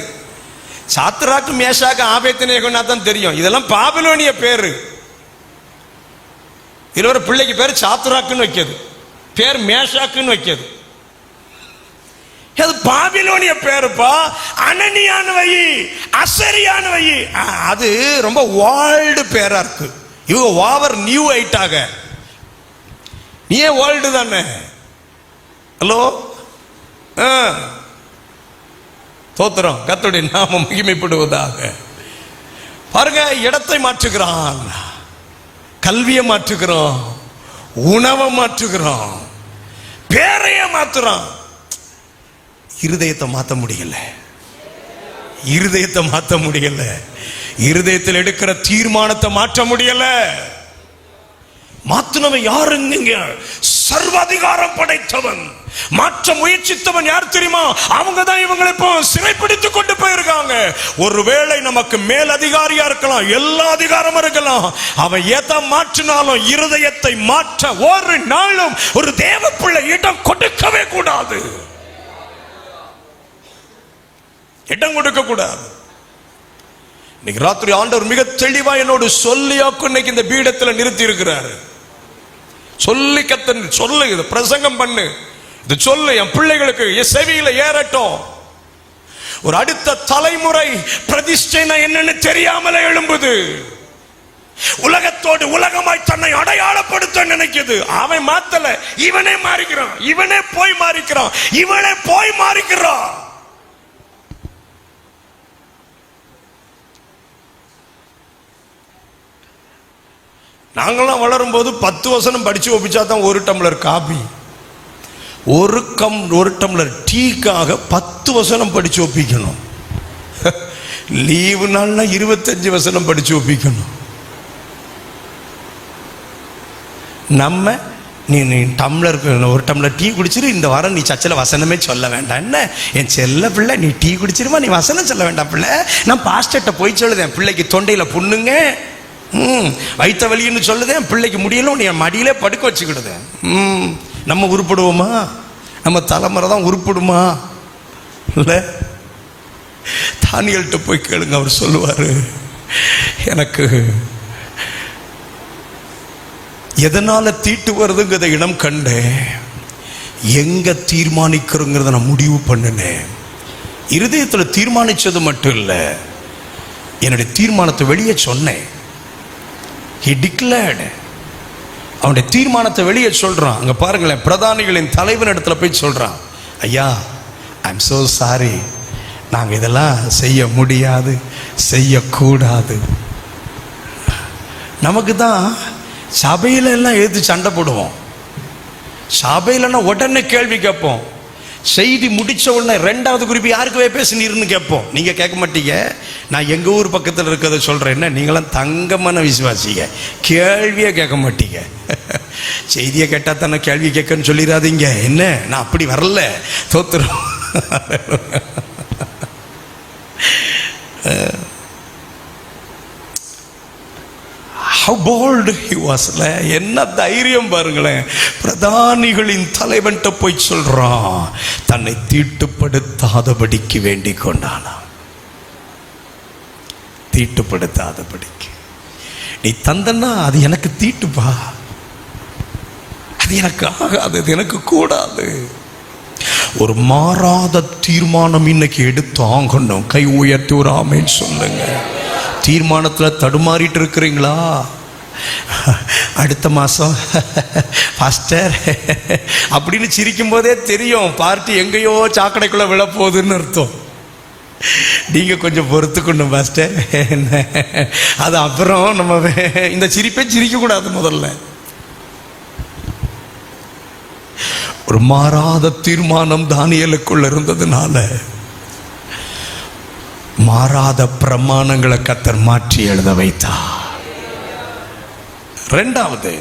சாத்ராக்கு மேஷாக்கு ஆபேத்நேகோன்னா தான் தெரியும். இதெல்லாம் பாபிலோனிய பேரு. இதுல ஒரு பிள்ளைக்கு பேர் சாத்ராக்குன்னு வைக்கிறது, பேர் மேஷாக்குன்னு வைக்கிறது. அது பாபிலோனிய பேருப்பா. அனனியான்னு வை, அசரியான்னு வை. அது ரொம்ப வேர்ல்டு பேரா இருக்கு. இவங்க ஓவர் நியூ ஆயிட்டாங்க. நீ வேர்ல்டு தானே. ஹலோ, தோத்திரம், கர்த்தருடைய நாமம் மகிமைப்படுவதாக. பாருங்க, இடத்தை மாற்றுகிறான், கல்வியை மாற்றுகிறான், உணவை மாற்றுகிறான், பேரைய மாத்துறான். இருதயத்தை மாற்ற முடியல, இருதயத்தை மாற்ற முடியல, இருதயத்தில் எடுக்கிற தீர்மானத்தை மாற்ற முடியல. மாற்றினவன் யாருங்க? சர்வாதிகாரம் படைத்தவன். மாற்ற முயற்சித்தவன் யார் தெரியுமா? அவங்க தான் இவங்களை இப்போ சிறைப்பிடித்துக் கொண்டு போயிருக்காங்க. ஒருவேளை நமக்கு மேல் அதிகாரியா இருக்கலாம், எல்லா அதிகாரமும் இருக்கலாம். அவன் எதை மாற்றினாலும் இருதயத்தை மாற்ற ஒரு நாளும் ஒரு தேவ பிள்ளை இடம் கொடுக்கவே கூடாது. இடம் கொடுக்க கூடாது. இன்னைக்கு ராத்திரி ஆண்டவர் மிக தெளிவா என்னோடு சொல்லியாக்கும் இன்னைக்கு இந்த பீடத்தில் நிறுத்தி இருக்கிறாரு. சொல்லி கத்தன் சொல்லு, இது பிரசங்கம் பண்ணு, இது சொல்லு, என் பிள்ளைகளுக்கு என் செவியில ஏறட்டும். ஒரு அடுத்த தலைமுறை பிரதிஷ்டைனா என்னன்னு தெரியாமலே எழும்புது. உலகத்தோடு உலகமாய் தன்னை அடையாளப்படுத்த நினைக்குது. அவன் மாத்தல, இவனே மாறிக்கிறான், இவனே போய் மாறிக்கிறான், இவனே போய் மாறிக்கிறான். நாங்களாம் வளரும் போது 10 வசனம் படிச்சு ஒப்பிச்சா தான் ஒரு டம்ளர் காபி. ஒரு டம்ளர் டீக்காக 10 வசனம் படிச்சு ஒப்பிக்கணும். லீவு நாள்னா 25 வசனம் படிச்சு ஒப்பிக்கணும். நம்ம நீ ஒரு டம்ளர் டீ குடிச்சிரு, இந்த வாரம் நீ சர்ச்சில் வசனமே சொல்ல வேண்டாம். என்ன என் செல்ல பிள்ளை, நீ டீ குடிச்சிருமா, நீ வசனம் சொல்ல வேண்டாம் பிள்ளை. நான் பாஸ்டர்ட்ட போய் சொல்லுதேன், பிள்ளைக்கு தொண்டையில புண்ணுங்க, வைத்த வலின்னு சொல்லுதேன், பிள்ளைக்கு முடியல, நீ மடியிலே படுக்க வச்சுக்கிடுதேன். நம்ம உருப்படுவோமா? நம்ம தலைமுறை தான் உருப்படுமா? இல்லை, தானியல்கிட்ட போய் கேளுங்க, அவர் சொல்லுவாரு, எனக்கு எதனால தீட்டு வருதுங்கிறத இடம் கண்டேன், எங்க தீர்மானிக்கிறோங்கிறத நான் முடிவு பண்ணினேன். இருதயத்தில் தீர்மானிச்சது மட்டும் இல்லை, என்னுடைய தீர்மானத்தை வெளியே சொன்னேன். He declared. அவனுடைய தீர்மானத்தை வெளியே சொல்றான். அங்க பாருங்களேன், பிரதானிகளின் தலைவன் இடத்துல போய் சொல்றான், ஐயா, ஐம் so sorry, நாங்க இதெல்லாம் செய்ய முடியாது, செய்யக்கூடாது. நமக்கு தான் சபையில எல்லாம் எதிர்த்து சண்டை போடுவோம். சபையிலன்னா உடனே கேள்வி கேட்போம். செய்தி முடிச்ச உடனே 2வது குறிப்பு யாருக்குவே பேசுனீர்னு கேட்போம். நீங்க கேட்க மாட்டீங்க. நான் எங்க ஊர் பக்கத்தில் இருக்கிறத சொல்றேன். என்ன, நீங்களாம் தங்கமான விசுவாசிங்க, கேள்வியே கேட்க மாட்டீங்க. செய்தியை கேட்டா தானே கேள்வி கேட்கன்னு சொல்லிடாதீங்க. என்ன, நான் அப்படி வரல, தோத்துறோம். How bold he was. என்ன தைரியம் பாருங்களேன். பிரதானிகளின் தலைவன்கிட்ட போய் சொல்றான், தன்னை தீட்டுப்படுத்தாதபடிக்கு வேண்டிக் கொண்டானா. தீட்டுப்படுத்தாதபடிக்கு. நீ தந்தன்னா அது எனக்கு தீட்டுப்பா, அது எனக்கு ஆகாது, அது எனக்கு கூடாது. ஒரு மாறாத தீர்மானம் இன்னைக்கு எடுத்து ஆகணும். கை உயர்த்தி ஒரு ஆமேன்னு சொல்லுங்க. தீர்மானத்தில் தடுமாறிட்டு இருக்கிறீங்களா? அடுத்த மாதம் பாஸ்டர் அப்படின்னு சிரிக்கும் போதே தெரியும் பார்ட்டி எங்கேயோ சாக்கடைக்குள்ளே விழப்போகுதுன்னு அர்த்தம். நீங்கள் கொஞ்சம் பொறுத்துக்கணும் பாஸ்டர். அது அப்புறம் நம்ம இந்த சிரிப்பை சிரிக்கக்கூடாது. முதல்ல ஒரு மாறாத தீர்மானம் தானியேலுக்குள்ள இருந்ததுனால மாறாத பிரமாணங்களை கர்த்தர் மாற்றி எழுத வைத்தார். இரண்டாவது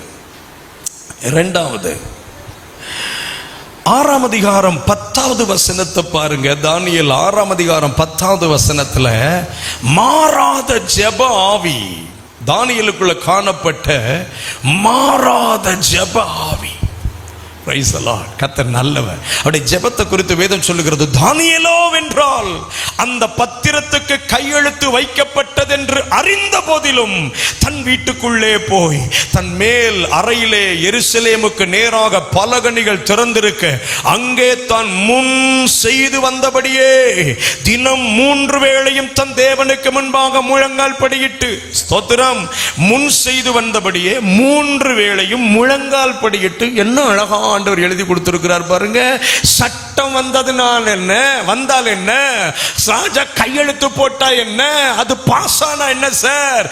6ஆம் அதிகாரம் 10வது வசனத்தை பாருங்க. தானியேல் 6ஆம் அதிகாரம் 10வது வசனத்துல மாறாத ஜெப ஆவி, தானியேலுக்குள்ள காணப்பட்ட மாறாத ஜெப ஆவி. Praise the Lord. கர்த்தர் நல்லவர். அவருடைய ஜெபத்தை குறித்து வேதம் சொல்லுகிறது, தானியேலோ வென்றால் அந்த பத்திரத்துக்கு கையெழுத்து வைக்கப்பட்ட வைக்கப்பட்டதென்று அறிந்த போதிலும் தன் வீட்டுக்குள்ளே போய் தன் மேல் அறையிலே எருசலேமுக்கு நேராக பலகணிகள் திறந்திருக்க அங்கே தான் முன் செய்து வந்தபடியே தினம் 3 வேளையும் தன் தேவனுக்கு முன்பாக முழங்கால் படியிட்டு, ஸ்தோத்திரம், முன் செய்து வந்தபடியே 3 வேளையும் முழங்கால் படியிட்டு. என்ன அழகா ஆண்டவர் எழுதி கொடுத்திருக்கிறார் பாருங்க. சட்டம் வந்ததுனால் என்ன, வந்தால் என்ன, ராஜா கையெழுத்து போட்டா என்ன, அது பாஸ் ஆனா என்ன சார்?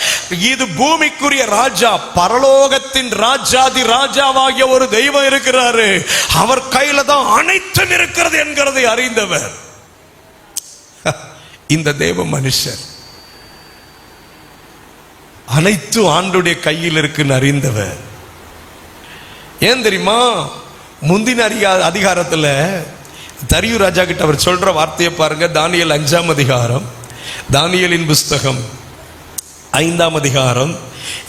இது பூமிக்குரிய ராஜா, பரலோகத்தின் ராஜாதி ராஜாவாகிய ஒரு தெய்வம் இருக்கிறாரு. அவர் கையில தான் அனைத்தும் இருக்கிறது என்கிறதை அறிந்தவர் இந்த தேவ மனுஷர். அனைத்து ஆண்டுடைய கையில் இருக்குன்னு அறிந்தவர். ஏன் தெரியுமா? முந்தின அதிகாரத்துல தரியு ராஜா கிட்ட அவர் சொல்ற வார்த்தையை பாருங்க. தானியேல் 5ஆம் அதிகாரம், தானியேலின் புஸ்தகம் 5ஆம் அதிகாரம்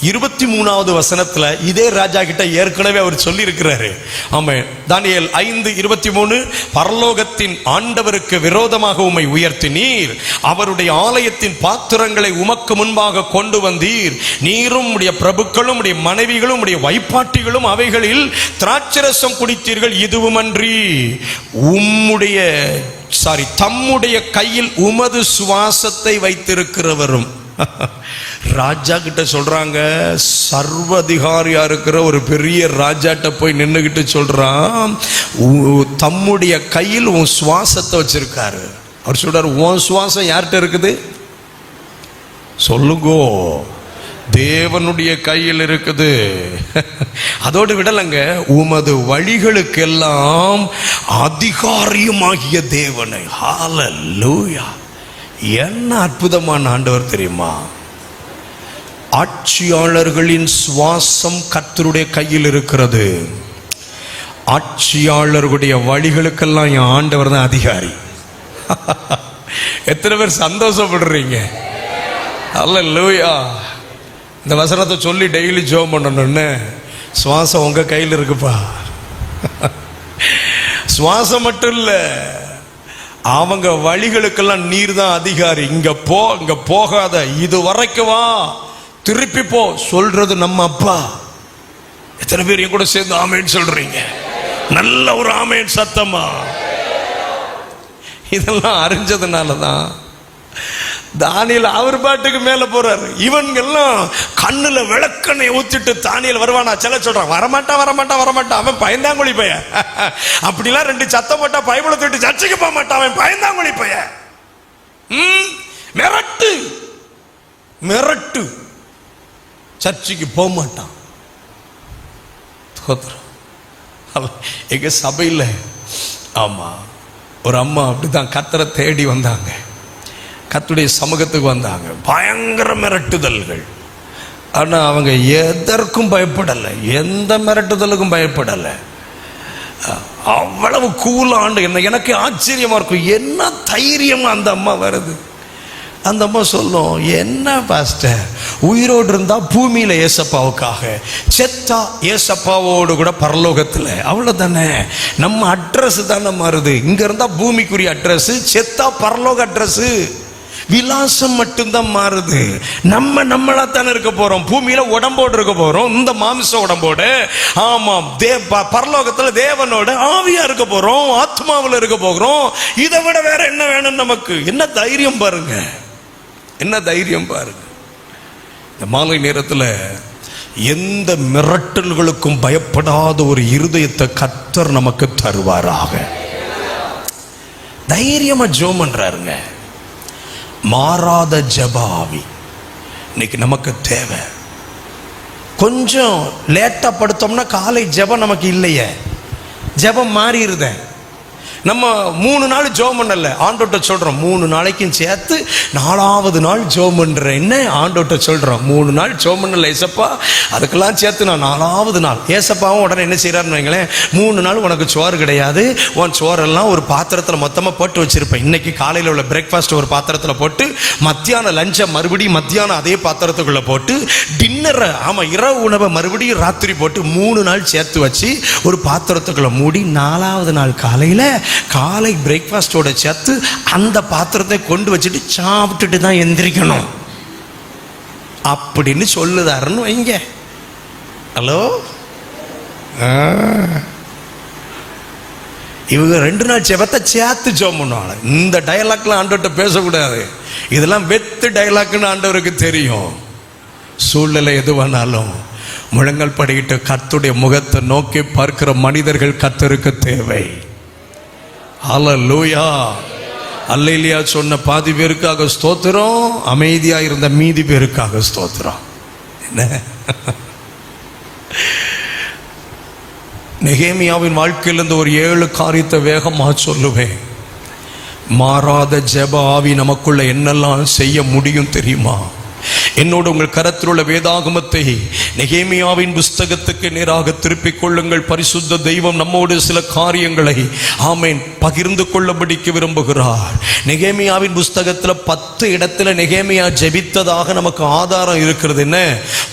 23வது வசனத்துல இதே ராஜா கிட்ட ஏற்கனவே அவர் சொல்லி இருக்கிறாரு. ஆமென். தானியேல் 5:23, பரலோகத்தின் ஆண்டவருக்கு விரோதமாக உம்மை உயர்த்தினீர், அவருடைய ஆலயத்தின் பாத்திரங்களை உமக்கு முன்பாக கொண்டு வந்தீர், நீரும் உடைய பிரபுக்களும் உடைய மனைவிகளும் உடைய வைப்பாட்டிகளும் அவைகளில் திராட்சரசம் குடித்தீர்கள், இதுவுமன்றி தம்முடைய கையில் உமது சுவாசத்தை வைத்திருக்கிறவரும். ராஜா கிட்ட சொல்றாங்க, சர்வதிகாரியா இருக்கிற ஒரு பெரிய ராஜாட்ட போய் நின்னுகிட்டு சொல்றான், தம்முடைய கையில் உன் சுவாசத்தை வச்சிருக்காரு. அவர் சொல்றாரு, உன் சுவாசம் யார்கிட்ட இருக்குது சொல்லுங்கோ? தேவனுடைய கையில் இருக்குது. அதோடு விடலங்க, உமது வழிகளுக்கெல்லாம் அதிகாரியுமாகிய தேவனை. ஹல்லேலூயா! என்ன அற்புதமான ஆண்டவர் தெரியுமா? ஆட்சியாளர்களின் சுவாசம் கர்த்தருடைய கையில் இருக்கிறது. ஆட்சியாளர்களுடைய வழிகளுக்கெல்லாம் என் ஆண்டவர் தான் அதிகாரி. எத்தனை பேர் சந்தோஷப்படுறீங்க? ஹல்லேலூயா! இந்த வசனத்தை சொல்லி டெய்லி ஜெபம் பண்ணணும்னு. சுவாசம் உங்க கையில் இருக்குப்பா. சுவாசம் மட்டும் இல்ல, அவங்க வழிகளுக்கெல்லாம் நீர் தான் அதிகாரி. இங்க போ, இங்க போகாத, இது வரைக்கும் வா, திருப்பி போ சொல்றது நம்ம அப்பா. எத்தனை பேர் என் கூட சேர்ந்து ஆமேன் சொல்றீங்க? நல்ல ஒரு ஆமேன் சத்தமா. இதெல்லாம் அறிஞ்சதுனாலதான் தானியேல் அவர் பாட்டுக்கு மேல போறாரு. இவன்கெல்லாம் கண்ணுல விளக்கெண்ணை ஊத்திட்டு தானியேல் வருவானா சொல்ல சொல்றான். வரமாட்டான். அவன் பயந்தாங்குழி பைய. அப்படிலாம் 2 சத்தம் போட்டா பைபிளை தூக்கிட்டு சர்ச்சைக்கு போக மாட்டான். அவன் பயந்தாங்குழி பைய. மிரட்டு சர்ச்சைக்கு போக மாட்டான். எங்க சபையில் ஆமா ஒரு அம்மா அப்படிதான் கர்த்தரை தேடி வந்தாங்க. கர்த்தருடைய சமூகத்துக்கு வந்தாங்க. பயங்கர மிரட்டுதல்கள். ஆனா அவங்க எதற்கும் பயப்படலை, எந்த மிரட்டுதலுக்கும் பயப்படலை. அவ்வளவு கூலாண்டு. எனக்கு ஆச்சரியமா இருக்கும், என்ன தைரியமா அந்த அம்மா வருது. அந்த அம்மா சொல்லும், என்ன பாஸ்டர், உயிரோடு இருந்தா பூமியில ஏசப்பாவுக்காக, செத்தா ஏசப்பாவோடு கூட பரலோகத்தில், அவ்வளவுதானே. நம்ம அட்ரஸ் தானே மாறுது. இங்க இருந்தா பூமிக்குரிய அட்ரஸ், செத்தா பரலோக அட்ரஸ். விலாசம் மட்டும்தான் மாறுது. நம்மளா தானே இருக்க போறோம். பூமியில உடம்போடு இருக்க போறோம், இந்த மாமிச உடம்போடு. ஆமாம், பரலோகத்துல தேவனோட ஆவியா இருக்க போறோம், ஆத்மாவில் இருக்க போகிறோம். இதை விட வேற என்ன வேணும் நமக்கு? என்ன தைரியம் பாருங்க, என்ன தைரியம் பாருங்க. இந்த மாலை நேரத்தில் எந்த மிரட்டல்களுக்கும் பயப்படாத ஒரு இருதயத்தை கர்த்தர் நமக்கு தருவாராக. தைரியமா ஜெபம் பண்றாருங்க. மாறாத ஜெபாவி இன்னைக்கு நமக்கு தேவை. கொஞ்சம் லேட்டா படுத்தோம்னா காலை ஜெபம் நமக்கு இல்லையே, ஜெபம் மாறிடுத. நம்ம 3 நாள் ஜெபம் பண்ணல, ஆண்டோட்ட சொல்றோம் 3 நாளைக்கும் சேர்த்து 4வது நாள் ஜெபம் பண்றேன். என்ன ஆண்டோட்ட சொல்றோம், 3 நாள் ஜெபம் பண்ணல ஏசப்பா, அதுக்கெல்லாம் சேர்த்து நான் 4வது நாள். ஏசப்பாவும் உடனே என்ன செய்யறாருன்னு வைங்களேன், 3 நாள் உனக்கு சோறு கிடையாது, உன் சோறெல்லாம் ஒரு பாத்திரத்தில் மொத்தமா போட்டு வச்சிருப்பேன். இன்னைக்கு காலையில் உள்ள பிரேக்ஃபாஸ்ட் ஒரு பாத்திரத்தில் போட்டு, மத்தியானம் லஞ்சை மறுபடியும் மத்தியானம் அதே பாத்திரத்துக்குள்ள போட்டு, டின்னரை இரவு உணவை மறுபடியும் ராத்திரி போட்டு 3 நாள் சேர்த்து வச்சு ஒரு பாத்திரத்துக்குள்ள மூடி 4வது நாள் காலை பிரேக்ஃபாஸ்டோட சேர்த்து அந்த பாத்திரத்தை கொண்டு வச்சுட்டு சாப்பிட்டுட்டு தான் எந்திரிக்கணும். அப்படின்னு சொல்லுதாருன்னு வைங்க. ஹலோ, இவங்க 2 நாள் செபத்தை சேர்த்து ஜெபம் பண்ணுவாங்க. இந்த டயலாக்லாம் ஆண்டவர்கிட்ட பேசக்கூடாது. இதெல்லாம் வெத்து டயலாக்னு ஆண்டவருக்கு தெரியும். சூழ்நிலை எதுவானாலும் முழங்கால் படிக்கிட்டு கர்த்தருடைய முகத்தை நோக்கி பார்க்கிற மனிதர்கள் கர்த்தருக்கு தேவை. ஹல்லேலூயா. அல்லேலூயா சொன்ன பாதி பேருக்காக ஸ்தோத்திரம், அமைதியா இருந்த மீதி பேருக்காக ஸ்தோத்திரம். என்ன நெகேமியாவின் வாழ்க்கையிலிருந்து ஒரு 7 காரியத்தை வேகமாக சொல்லுவேன். மாறாத ஜெப ஆவி நமக்குள்ள என்னெல்லாம் செய்ய முடியும் தெரியுமா? என்னோடு உங்கள் கரத்தில் உள்ள வேதாகமத்தை நெகேமியாவின் புஸ்தகத்துக்கு நேராக திருப்பிக் கொள்ளுங்கள். பரிசுத்த தெய்வம் நம்மோடு சில காரியங்களை ஆமென் பகிர்ந்து கொள்ளபடிக்கு விரும்புகிறார். நெகேமியாவின் புஸ்தகத்தில் 10 இடத்துல நெகேமியா ஜெபித்ததாக நமக்கு ஆதாரம் இருக்கிறது. என்ன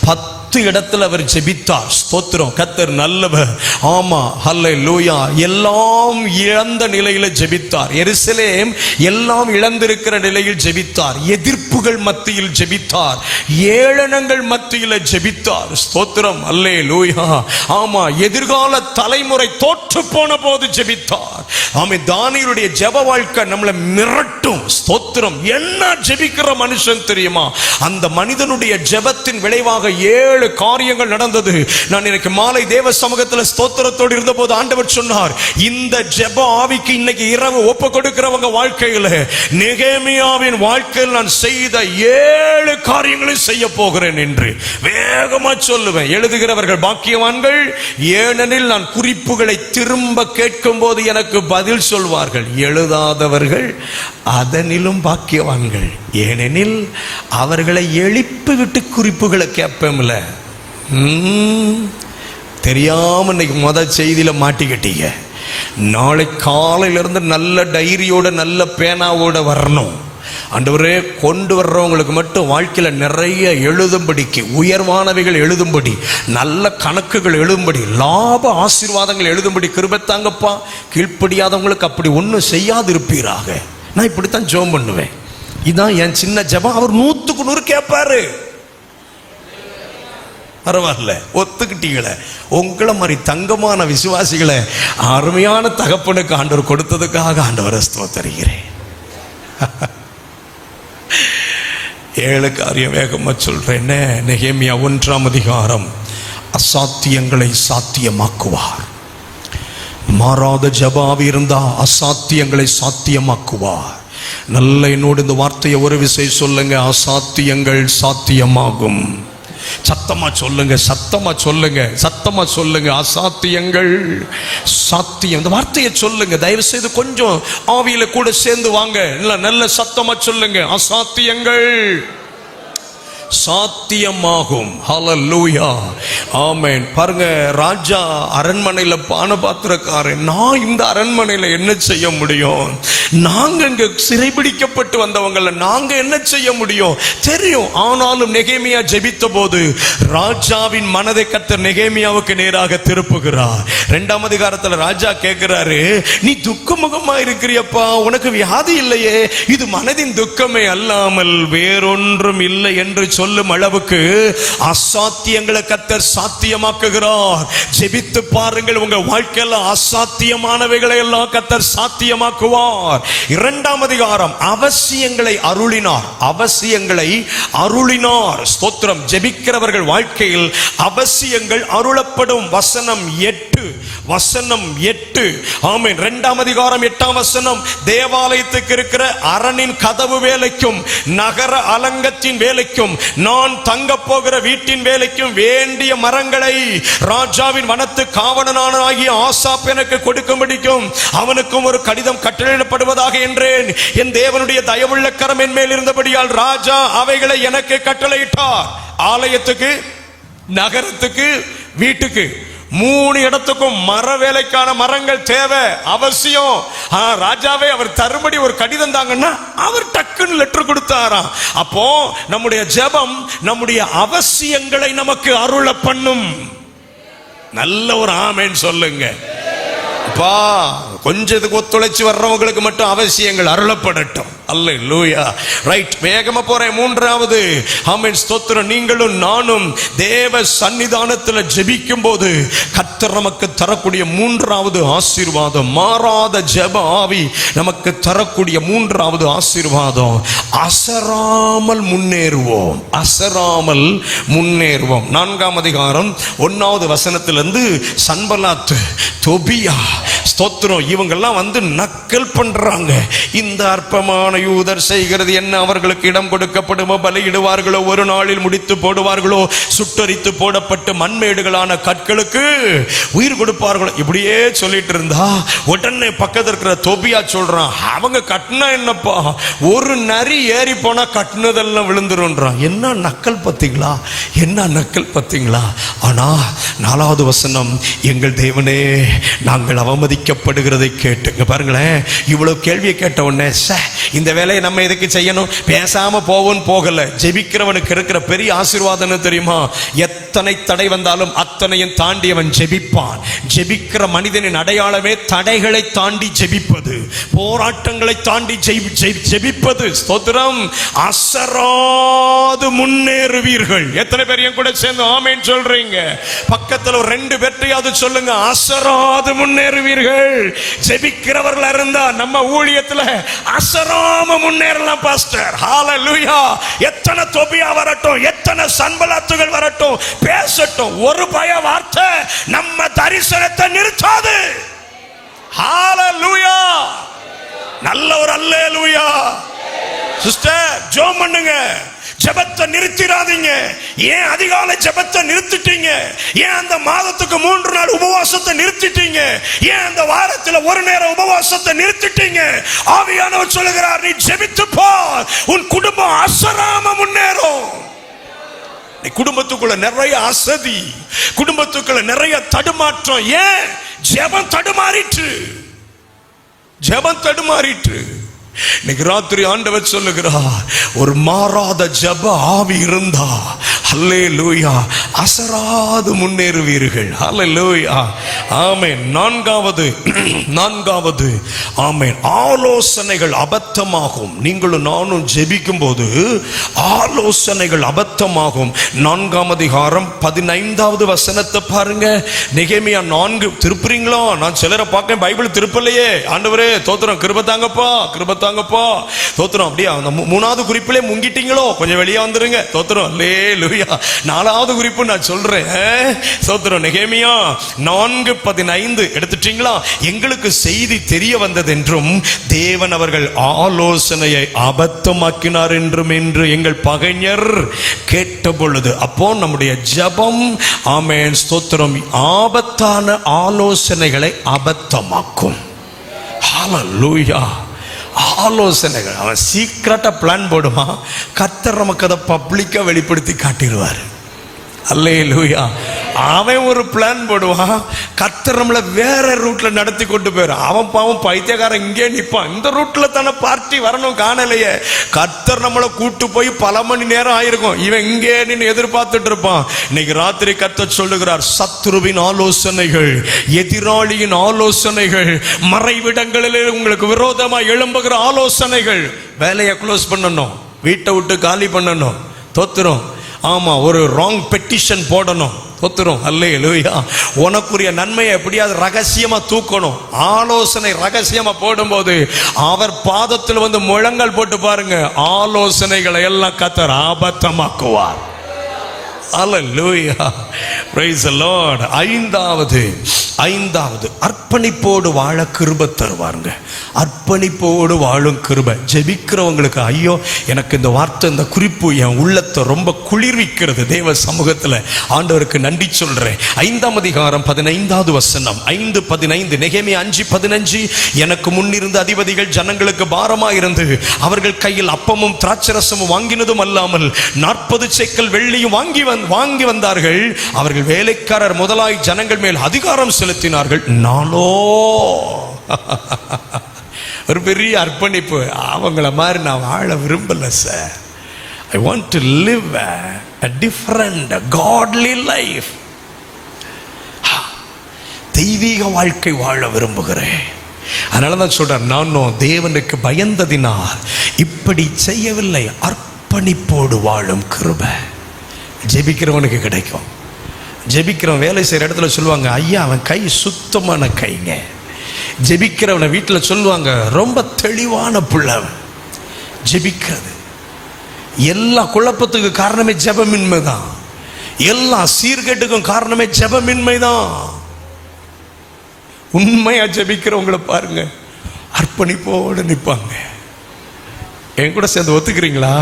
10 இடத்துல அவர் ஜெபித்தார். ஸ்தோத்திரம், கர்த்தர் நல்லவர். ஆமா, ஹல்லேலூயா. எல்லாம் இழந்த நிலையில ஜெபித்தார். எருசலேம் எல்லாம் இழந்திருக்கிற நிலையில் ஜெபித்தார். எதிர்ப்புகள் மத்தியில் ஜெபித்தார். ஏளனங்கள் மத்தியில் ஜெபித்தார். ஸ்தோத்திரம், ஹல்லேலூயா. ஆமா, எதிர்கால தலைமுறை தோற்று போன போது ஜெபித்தார். ஆமா, தானியேலுடைய ஜெப வாழ்க்கை நம்மளை மிரட்டும். ஸ்தோத்திரம், என்ன ஜெபிக்கிற மனுஷன் தெரியுமா? அந்த மனிதனுடைய ஜெபத்தின் விளைவாக 7 காரியங்கள் நடந்தது. நான் இன்னைக்கு மாலை தேவ சமூகத்தில் ஸ்தோத்திரத்தோடு இருந்த போது ஆண்டவர் சொன்னார், இந்த ஜெப ஆவிக்கு இன்னைக்கு இரவு ஒப்பு கொடுக்கிறவங்க வாழ்க்கையில் நெகேமியாவின் வாழ்க்கையில் நான் செய்த 7 காரியங்களை செய்ய போகிறேன் என்று வேகமா சொல்லுவேன். எழுதுகிறவர்கள் பாக்கியவான்கள், ஏனெனில் நான் குறிப்புகளை திரும்ப கேட்கும் போது எனக்கு பதில் சொல்வார்கள். எழுதாதவர்கள் அதனிலும் பாக்கியவான்கள், ஏனெனில் அவர்களை எழுப்பி விட்டு குறிப்புகளை கேட்பேன்ல. தெரியாம இன்னைக்கு செய்தியில மாட்டிக்கிட்டீங்க. நாளை காலையிலிருந்து நல்ல டைரியோட நல்ல பேனாவோட வரணும். ஆண்டவரே, கொண்டு வர்றவங்களுக்கு மட்டும் வாழ்க்கையில நிறைய எழுதும்படிக்கு, உயர்வானவைகள் எழுதும்படி, நல்ல கணக்குகள் எழுதும்படி, லாப ஆசீர்வாதங்கள் எழுதும்படி கிருபை தாங்கப்பா. கீழ்ப்படியாதவங்களுக்கு அப்படி ஒன்றும் செய்யாது இருப்பீராக. நான் இப்படித்தான் ஜெபம் பண்ணுவேன். இதான் என் சின்ன ஜெபம். அவர் 100க்கு 100 கேட்பாரு. பரவாயில்ல, ஒத்துக்கிட்டீங்களே. உங்களை மாதிரி தங்கமான விசுவாசிகளை அருமையான தகப்பனுக்கு ஆண்டவர் கொடுத்ததுக்காக ஆண்டவரை ஸ்தோத்திரிக்கிறேன். 7 காரியம் வேகமா சொல்றேன். நெகேமியா 1ஆம் அதிகாரம், அசாத்தியங்களை சாத்தியமாக்குவார். மாறாத ஜெபாவி இருந்தா அசாத்தியங்களை சாத்தியமாக்குவார். நல்ல என்னோடு இந்த வார்த்தையை ஒரு விசை சொல்லுங்க. அசாத்தியங்கள் சாத்தியமாகும். சத்தமா சொல்லுங்க, சத்தமா சொல்லுங்க, சத்தமா சொல்லுங்க. அசாத்தியங்கள் சாத்தியம். இந்த வார்த்தையை சொல்லுங்க. தயவு செய்து கொஞ்சம் ஆவியில கூட சேர்ந்து வாங்க. நல்ல சத்தமா சொல்லுங்க. அசாத்தியங்கள் சாத்தியமாகும். ஹல்லேலூயா, ஆமென். பாருங்க, ராஜா அரண்மனையில பானபாத்திரக்காரன். நான் இந்த அரண்மனையில என்ன செய்ய முடியும்? நாங்க இங்க சிறைபிடிக்கப்பட்டு வந்தவங்கள நாங்க என்ன செய்ய முடியும் தெரியும். ஆனாலும் நெகேமியா ஜெபித்த போது ராஜாவின் மனதை கர்த்தர் நெகேமியாவுக்கு நேராக திருப்புகிறார். 2ஆம் அதிகாரத்துல ராஜா கேட்கிறாரு, நீ துக்கமுகமா இருக்கிறியப்பா, உனக்கு வியாதி இல்லையே, இது மனதின் துக்கமே அல்லாமல் வேறொன்றும் இல்லை என்று சொல்லும் அளவுக்கு அசாத்தியங்களை கர்த்தர் சாத்தியமாக்குகிறார். ஜெபித்து பாருங்கள், உங்க வாழ்க்கையில அசாத்தியமானவைகளை எல்லாம் கர்த்தர் சாத்தியமாக்குவார். 2ஆம் அதிகாரம், அவசியங்களை அருளினார். அவசியங்களை அருளினார். ஸ்தோத்திரம். ஜெபிக்கிறவர்கள் வாழ்க்கையில் அவசியங்கள் அருளப்படும். வசனம் 8, வசனம் 8. ஆமென். 2ஆம் அதிகாரம் 8ஆம் வசனம், தேவாலயத்துக்கு இருக்கிற அரணின் கதவு வேலைக்கும் நகர அலங்கத்தின் வேலைக்கும் நான் தங்க போகிற வீட்டின் வேலைக்கும் வேண்டிய மரங்களை ராஜாவின் வனத்து காவலனாகிய ஆசாப் எனக்கு கொடுக்கும்படிக்கும் அவனுக்கும் ஒரு கடிதம் கட்டளையிடப்படுவதாக என்றேன். என் தேவனுடைய தயவுள்ள கரம் என் மேல் இருந்தபடியால் ராஜா அவைகளை எனக்கு கட்டளையிட்டார். ஆலயத்துக்கு, நகரத்துக்கு, வீட்டுக்கு 3 இடத்துக்கும் மர வேலைக்கான மரங்கள் தேவை, அவசியம். ராஜாவே அவர் தரும்படி ஒரு கடிதம் தாங்கன்னா அவர் டக்குன்னு லெட்டர் கொடுத்தாராம். அப்போ நம்முடைய ஜெபம் நம்முடைய அவசியங்களை நமக்கு அருள பண்ணும். நல்ல ஒரு ஆமென் சொல்லுங்க. அப்பா, கொஞ்சத்துக்கு ஒத்துழைச்சு வர்றவங்களுக்கு மட்டும் அவசியங்கள் அருளப்படட்டும். அல்லேலூயா. ரைட், வேகமா போறேன். மூன்றாவது, ஆமென் ஸ்தோத்திரம், நீங்களும் நானும் தேவ சன்னிதானத்தில் ஜெபிக்கும் போது கர்த்தர் நமக்கு தரக்கூடிய மூன்றாவது ஆசீர்வாதம், மாறாத ஜெப ஆவி நமக்கு தரக்கூடிய மூன்றாவது ஆசீர்வாதம், அசராமல் முன்னேறுவோம். அசராமல் முன்னேறுவோம். 4ஆம் அதிகாரம் 1வது வசனத்திலிருந்து சன்பலாத், தொபியா, ஸ்தோத்திரம், இவங்கெல்லாம் வந்து நக்கல் பண்றாங்க. இந்த அற்பமான யூதர் செய்கிறது என்ன? அவர்களுக்கு இடம் கொடுக்கப்படுமோ? பலியிடுவார்களோ? ஒரு நாளில் முடித்து போடுவார்களோ? சுட்டரித்து போடப்பட்டு மண்மேடுகளான கற்களுக்கு உயிர் கொடுப்பார்களோ? இப்படியே சொல்லிட்டு இருந்தா உடனே பக்கத்தில் இருக்கிற தொபியா சொல்றான், அவங்க கட்டினா என்னப்பா, ஒரு நரி ஏறி போனா கட்டினதெல்லாம் விழுந்துருன்றான். என்ன நக்கல் பத்தீங்களா? என்ன நக்கல் பத்தீங்களா? ஆனா 4வது வசனம், எங்கள் தேவனே, நாங்கள் அவமதிக்கப்படுகிறதை கேட்டுங்க. பாருங்களேன், இவ்வளவு கேள்வியை கேட்ட உடனே இந்த வேலையை நம்ம எதுக்கு செய்யணும், பேசாம போவோம் போகல. ஜெபிக்கிறவனுக்கு இருக்கிற பெரிய ஆசீர்வாதம் தெரியுமா? எத்தனை தடை வந்தாலும் அத்தனையும் தாண்டி அவன் ஜெபிப்பான். ஜெபிக்கிற மனிதனின் அடையாளமே தடைகளை தாண்டி ஜெபிப்பது, போராட்டங்களை தாண்டி ஜெபிப்பது. ஸ்தோத்திரம். அசராது முன்னேறுவீர்கள். எத்தனை பேர் என் கூட சேர்ந்து ஆமென் சொல்றீங்க? பக்கத்துல 2 பேர்ட்டையாவது சொல்லுங்க, அசராது முன்னேறுவீர்கள். ஜெபிக்கிறவர்கள் இருந்தா நம்ம ஊழியத்துல அசராம முன்னேறலாம் பாஸ்டர். ஹalleluya. எத்தனை தொபியா வரட்டும், எத்தனை சன்பலாத்துகள் வரட்டும், பேசட்டும், ஒரு பய வார்த்தை நம்ம தரிசனத்தை நிறுத்தாது. ஹalleluya. நல்ல ஒரு அல்லேலூயா. சிஸ்டர், ஜெபம் பண்ணுங்க. ஜெபத்தை நிறுத்திடாதீங்க. ஏன் அதிகாலை ஜெபத்தை நிறுத்திட்டீங்க? ஏன் அந்த மாதத்துக்கு 3 நாள் உபவாசத்தை நிறுத்திட்டீங்க? ஏன் அந்த வாரத்தில் ஒரு நேரம் உபவாசத்தை நிறுத்திட்டீங்க? ஆவியானவர் சொல்லுகிறார், நீ ஜெபித்து பார், உன் குடும்பம் அசராம முன்னேறும். குடும்பத்துக்குள்ள நிறைய அசதி, குடும்பத்துக்குள்ள நிறைய தடுமாற்றம். ஏன்? ஜெபம் தடுமாறிற்று. ஜெபம் தடுமாறிற்று. இன்னைக்கு ராத்திரி ஆண்டவர் சொல்லுகிறார், ஒரு மாறாத ஜெப ஆவி இருந்தா அல்லேலூயா அசராது முன்னேறுவீர்கள். அல்லேலூயா. ஆமென். நான்காவது ஆமென், ஆலோசனைகள் அபத்தமாகும். நீங்களும் நானும் ஜெபிக்கும் போது ஆலோசனைகள் அபத்தமாகும். 4ஆம் அதிகாரம் 15வது வசனத்தை பாருங்க. நெகேமியா 4 திருப்புறீங்களா? நான் சிலரை பார்க்க பைபிள் திருப்பலையே. ஆண்டவரே தோத்திரம், கிருபை தாங்கப்பா, கிருபை தாங்கப்பா, தோத்திரம். அப்படியே அந்த 3வது குறிப்பிலே முங்கிட்டீங்களோ? கொஞ்சம் வெளியே வந்துருங்க. தோத்திரம். அல்லேலூயா. 4வது குறிப்பு நான் சொல்றேன். தோத்திரம். நெகேமியா 4:15 எடுத்துட்டீங்களா? எங்களுக்கு செய்தி தெரிய வந்தது என்றும் தேவன் அவர்கள் ஆலோசனையை அபத்தமாக்கினார் என்றும் என்று எங்கள் பகைஞர் கேட்ட பொழுது. அப்போ நம்முடைய ஜெபம், ஆமென் ஸ்தோத்திரம், ஆபத்தான ஆலோசனைகளை அபத்தமாக்கும். ஹalleluya. ஆலோசனைகள் அவன் சீக்கிரட்டா பிளான் போடுவான். கர்த்தர் நமக்கு அதை பப்ளிக்கா வெளிப்படுத்தி காட்டிடுவார். அல்லேலூயா. அவன் ஒரு பிளான் போடுவான், கர்த்தர் நம்மளை வேற ரூட்ல நடத்தி கொண்டு போயிடும். அவன் பாவம் பைத்தியக்காரன் இங்கே நிற்பான், இந்த ரூட்ல தானே பார்ட்டி வரணும், காணலையே. கர்த்தர் நம்மளை கூட்டு போய் பல மணி நேரம் ஆயிருக்கும், இவன் இங்கே நின்று எதிர்பார்த்துட்டு இருப்பான். இன்னைக்கு ராத்திரி கர்த்தர் சொல்லுகிறார், சத்துருவின் ஆலோசனைகள், எதிராளியின் ஆலோசனைகள், மறைவிடங்களில் உங்களுக்கு விரோதமா எழும்புகிற ஆலோசனைகள், வேலையை க்ளோஸ் பண்ணணும், வீட்டை விட்டு காலி பண்ணணும். தோத்துரும். ஆமா, ஒரு ராங் பெட்டிஷன் போடணும். தோத்துரும். அல்லேலூயா. உனக்குரிய நன்மையை எப்படியாவது ரகசியமா தூக்கணும். ஆலோசனை ரகசியமா போடும்போது அவர் பாதத்தில் வந்து முழங்கால் போட்டு பாருங்க, ஆலோசனைகளை எல்லாம் கர்த்தர் ஆபத்தமாக்குவார். அல்லேலூயா. Praise the Lord. ஐந்தாவது அர்ப்பணிப்போடு வாழ கிருபை தருவாருங்க. அர்ப்பணிப்போடு வாழும் கிருபை. ஜெபிக்கிறவங்களுக்கு, ஐயோ எனக்கு இந்த வார்த்தை, இந்த குறிப்பு என் உள்ளத்தை ரொம்ப குளிர்விக்கிறது. தேவ சமூகத்தில் ஆண்டவருக்கு நன்றி சொல்றேன். 5ஆம் அதிகாரம் 15வது வசனம். 5:15. நெகேமியா 5:15. எனக்கு முன்னிருந்த அதிபதிகள் ஜனங்களுக்கு பாரமாக இருந்து அவர்கள் கையில் அப்பமும் திராட்சரசமும் வாங்கினதும் அல்லாமல் 40 சேக்கல் வெள்ளியும் வாங்கி வந்தார்கள். அவர்கள் வேலைக்காரர் முதலாய் ஜனங்கள் மேல் அதிகாரம் செலுத்தினார்கள். நானோ ஒரு பெரிய அர்ப்பணிப்பு. அவங்கள மாதிரி நான் வாழ விரும்பல sir. I want to live a different godly life. தெய்வீக வாழ்க்கை வாழ விரும்புகிறேன். அதனால தான் சொல்றேன், நானும் தேவனுக்கு பயந்ததினால் இப்படி செய்யவில்லை, அர்ப்பணிப்போடு வாழும் கிருபை ஜெபிக்கிறவனுக்கு கிடைக்கும். ஜெபிக்கிறவன் வேலை செய்கிற இடத்துல சொல்லுவாங்க, ஐயா அவன் கை சுத்தமான கைங்க. ஜெபிக்கிறவனை வீட்டில் சொல்லுவாங்க, ரொம்ப தெளிவான பிள்ளை. ஜெபிக்கிறது எல்லா குழப்பத்துக்கு காரணமே ஜெபமின்மை தான். எல்லா சீர்கேட்டுக்கும் காரணமே ஜெபமின்மை தான். உண்மையா ஜெபிக்கிறவங்களை பாருங்க, அர்ப்பணிப்போடு நிற்பாங்க. என் கூட சேர்ந்து ஒத்துக்கிறீங்களா?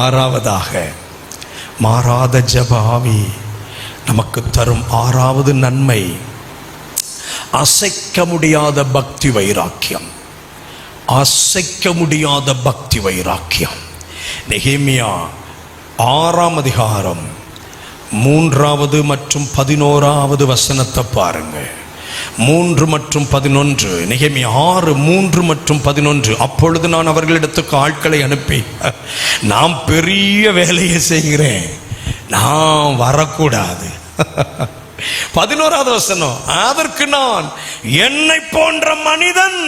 ஆறாவதாக, மாறாத ஜெப ஆவி நமக்கு தரும் ஆறாவது நன்மை அசைக்க முடியாத பக்தி வைராக்கியம். அசைக்க முடியாத பக்தி வைராக்கியம். நெகேமியா 6ஆம் அதிகாரம் 3 மற்றும் 11 வசனத்தை பாருங்க. 3 மற்றும் 11. நெகேமியா 6, 3 மற்றும் 11. அப்பொழுது நான் அவர்களிடத்துக்கு ஆட்களை அனுப்பி, நான் பெரிய வேலையை செய்கிறேன், நான் வரக்கூடாது. 11வது வசனம், அதற்கு நான் என்னை போன்ற மனிதன்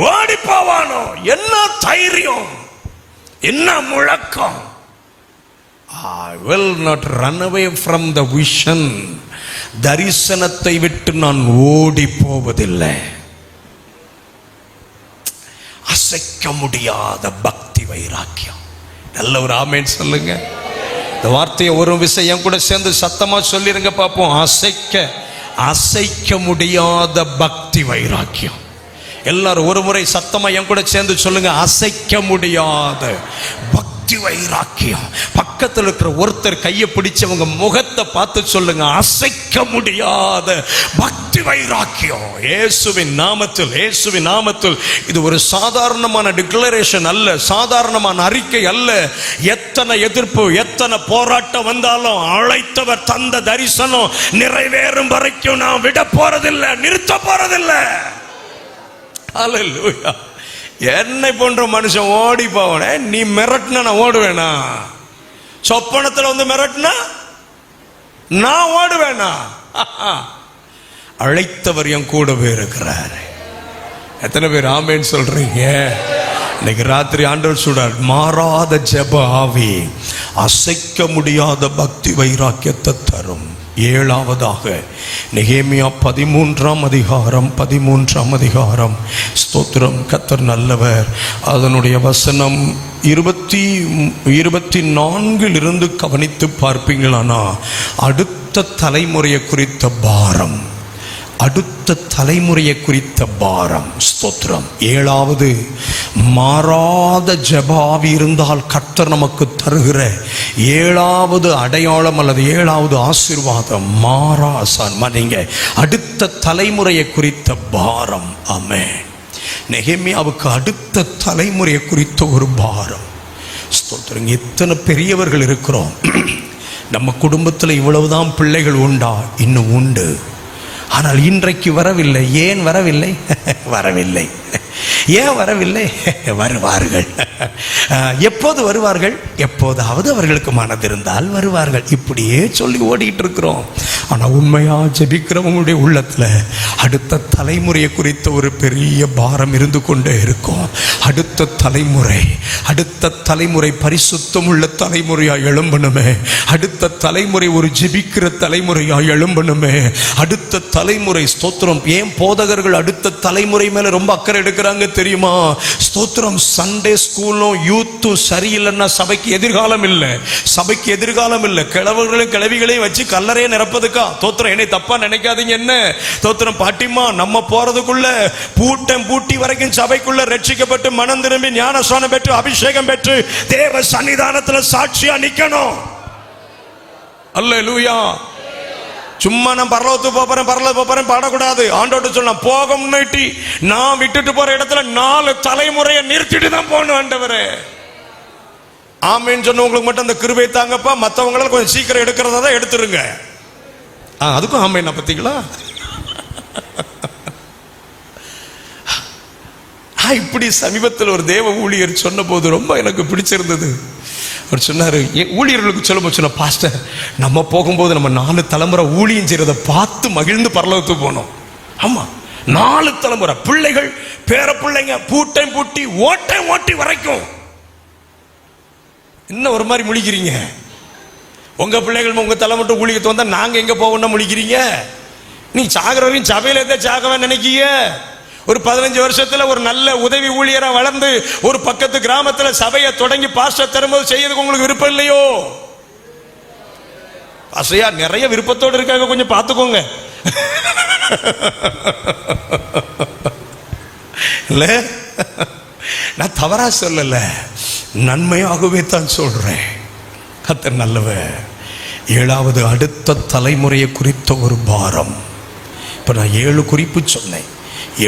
ஓடி போவானோ? என்ன தைரியம், என்ன முழக்கம்! I will not run away from the vision. தரிசனத்தை விட்டு நான் ஓடி போவதில்லை. அசைக்க முடியாத பக்தி வைராக்கியம். நல்ல ஒரு ஆமென் சொல்லுங்க. இந்த வார்த்தையை ஒரு விஷயம் கூட சேர்ந்து சத்தமா சொல்லிருங்க பாப்போம். அசைக்க முடியாத பக்தி வைராக்கியம். எல்லாரும் ஒரு முறை சத்தமா என் கூட சேர்ந்து சொல்லுங்க, அசைக்க முடியாத பக்தி வைராக்கியம். பக்கத்தில் இருக்கிற ஒருத்தர் கையை பிடிச்சவங்க முகத்தை பார்த்து சொல்லுங்க, அசைக்க முடியாத பக்தி வைராக்கியம். இயேசுவின் நாமத்தில், இயேசுவின் நாமத்தில். இது ஒரு சாதாரணமான டிக்ளரேஷன் அல்ல, சாதாரணமான அறிக்கை அல்ல. எத்தனை எதிர்ப்பு, எத்தனை போராட்டம் வந்தாலும் அழைத்தவர் தந்த தரிசனம் நிறைவேறும் வரைக்கும் நான் விட போறதில்லை, நிறுத்த போறதில்லை. அல்லேலூயா. என்னை போன்ற மனுஷன் ஓடி போவனே, நீ மிரட்டினா நான் ஓடுவேனா? சொப்பனத்தில் வந்து மிரட்டினா நான் ஓடுவேனா? அழைத்தவர் என் கூடவே இருக்கிறார். எத்தனை பேர் ஆமென் சொல்றீங்க? இன்னைக்கு ராத்திரி ஆண்டவர் சொல்றார், மாறாத ஜெப ஆவி அசைக்க முடியாத பக்தி வைராக்கியத்தை தரும். 7ஆவதாக, நெகேமியா 13ஆம் அதிகாரம். ஸ்தோத்திரம். கர்த்தர் நல்லவர். அதனுடைய வசனம் 24 கவனித்து பார்ப்பீங்களானா, அடுத்த தலைமுறையை குறித்த பாரம், அடுத்த தலைமுறையை குறித்த பாரம். ஸ்தோத்திரம். 7வது, மாறாத ஜெப ஆவி இருந்தால் கர்த்தர் நமக்கு தருகிற 7வது அடையாளம் அல்லது 7வது ஆசீர்வாதம், நீங்க அடுத்த தலைமுறையை குறித்த பாரம். ஆமென். நெகேமியாவுக்கு அடுத்த தலைமுறையை குறித்த ஒரு பாரம். ஸ்தோத்திரம். எத்தனை பெரியவர்கள் இருக்கிறோம். நம்ம குடும்பத்தில் இவ்வளவுதான் பிள்ளைகள் உண்டா? இன்னும் உண்டு. ஆனால் இன்றைக்கு வரவில்லை. ஏன் வரவில்லை? வரவில்லை. ஏன் வரவில்லை? வருவார்கள். எப்போது வருவார்கள்? எப்போதாவது அவர்களுக்கு மனதிருந்தால் வருவார்கள். இப்படியே சொல்லி ஓடிட்டு இருக்கிறோம். ஆனால் உண்மையா ஜெபிக்கிறவங்களுடைய உள்ளத்துல அடுத்த தலைமுறையை குறித்த ஒரு பெரிய பாரம் இருந்து கொண்டே இருக்கும். அடுத்த தலைமுறை பரிசுத்தம் உள்ள தலைமுறையா எழும்பணுமே. அடுத்த தலைமுறை ஒரு ஜெபிக்கிற தலைமுறையா எழும்பணுமே. அடுத்த தலைமுறை. ஸ்தோத்திரம். ஏன் போதகர்கள் அடுத்த தலைமுறை மேல ரொம்ப அக்கறை எடுக்கிறாங்க தெரியுமா? ஸ்தோத்திரம். சண்டே ஸ்கூலும் யூத்தும் சரியில்லைன்னா சபைக்கு எதிர்காலம் இல்லை. சபைக்கு எதிர்காலம் இல்லை. கிழவர்களையும் கிழவிகளையும் வச்சு கல்லறையை நிரப்பதுக்கா? தோத்திரம். என்னை தப்பா நினைக்காதீங்க. என்ன தோத்திரம் பாட்டிமா, நம்ம போறதுக்குள்ள பூட்டி வரைக்கும் சபைக்குள்ள ரட்சிக்கப்பட்டு மனம் திரும்பி ஞானஸ்நானம் பெற்று அபிஷேகம் பெற்று தேவ சன்னிதானத்தில் சாட்சியா நிக்கணும். அல்லேலூயா. சும்மா நான் பரலோகத்துக்கு போறேன் பாடக்கூடாது. ஆண்டோட்டு சொன்ன போக முன்னாடி நான் விட்டுட்டு போற இடத்துல 4 தலைமுறையை நிறுத்திட்டு தான் போகணும். ஆண்டவரே ஆமேன்னு சொன்ன உங்களுக்கு மட்டும் அந்த கிருபை தாங்கப்பா. மற்றவங்களால கொஞ்சம் சீக்கிரம் எடுக்கிறதா தான் எடுத்துருங்க. அதுக்கும் ஆமேன். பார்த்தீங்களா? இப்படி சமீபத்தில் ஒரு தேவ ஊழியர் சொன்ன போது ரொம்ப எனக்கு பிடிச்சிருந்தது. அவர் சொன்னாரு, ஊழியர்களுக்கு சொல்ல பாஸ்டர், நம்ம போகும்போது நம்ம 4 தலைமுறை ஊழியம் செய்யறதை பார்த்து மகிழ்ந்து பரலோகத்துக்கு போனோம். ஆமா, 4 தலைமுறை பிள்ளைகள் பேர பிள்ளைங்க பூட்டை பூட்டி ஓட்டை ஓட்டி வரைக்கும். இன்னும் ஒரு மாதிரி முழிக்கிறீங்க. உங்க பிள்ளைகள் உங்க தலை மட்டும் ஊழியத்து வந்தா நாங்க எங்க போவோம்னா முழிக்கிறீங்க. நீ சாகரவரையும் சபையில எந்த சாகவன் நினைக்கிய? ஒரு 15 வருஷத்துல ஒரு நல்ல உதவி ஊழியரா வளர்ந்து ஒரு பக்கத்து கிராமத்துல சபையை தொடங்கி பாஸ்டர் தரும்போது செய்யறதுக்கு உங்களுக்கு விருப்பம் இல்லையோ? பாஸ்டரையா நிறைய விருப்பத்தோடு இருக்காங்க, கொஞ்சம் பார்த்துக்கோங்க. இல்ல, நான் தவறா சொல்லல, நன்மையாகவே தான் சொல்றேன். கர்த்தர் நல்லவர். 7வது அடுத்த தலைமுறையை குறித்த ஒரு பாரம். இப்ப நான் 7 குறிப்பு சொன்னேன்.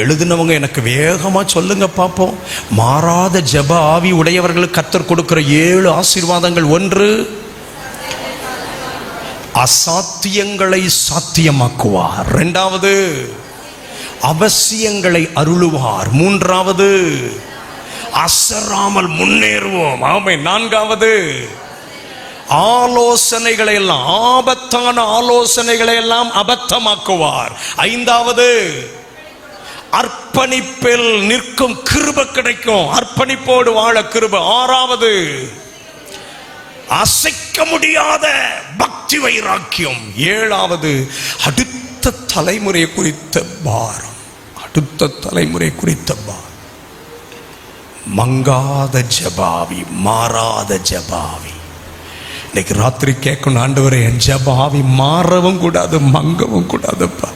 எழுதினவங்க எனக்கு வேகமா சொல்லுங்க பார்ப்போம். மாறாத ஜெப ஆவி உடையவர்களுக்கு கர்த்தர் கொடுக்கிற 7 ஆசீர்வாதங்கள். 1, அசாத்தியங்களை சாத்தியமாக்குவார். 2வது, அவசியங்களை அருளுவார். 3வது, அசராமல் முன்னேறுவோம். ஆமென். 4வது, ஆலோசனைகளை எல்லாம், ஆபத்தான ஆலோசனைகளை எல்லாம் அபத்தமாக்குவார். 5வது, அர்ப்பணிப்பில் நிற்கும் கிருபை கிடைக்கும், அர்ப்பணிப்போடு வாழ கிருபை. 6வது, அசைக்க முடியாத பக்தி வைராக்கியம். 7வது, அடுத்த தலைமுறை குறித்த பாரம். அடுத்த தலைமுறை குறித்த பாரம். மங்காத ஜபாவி, மாறாத ஜபாவி. இன்னைக்கு ராத்திரி கேட்கணும், ஆண்டவரே என் ஜபாவி மாறவும் கூடாது, மங்கவும் கூடாதுப்பா.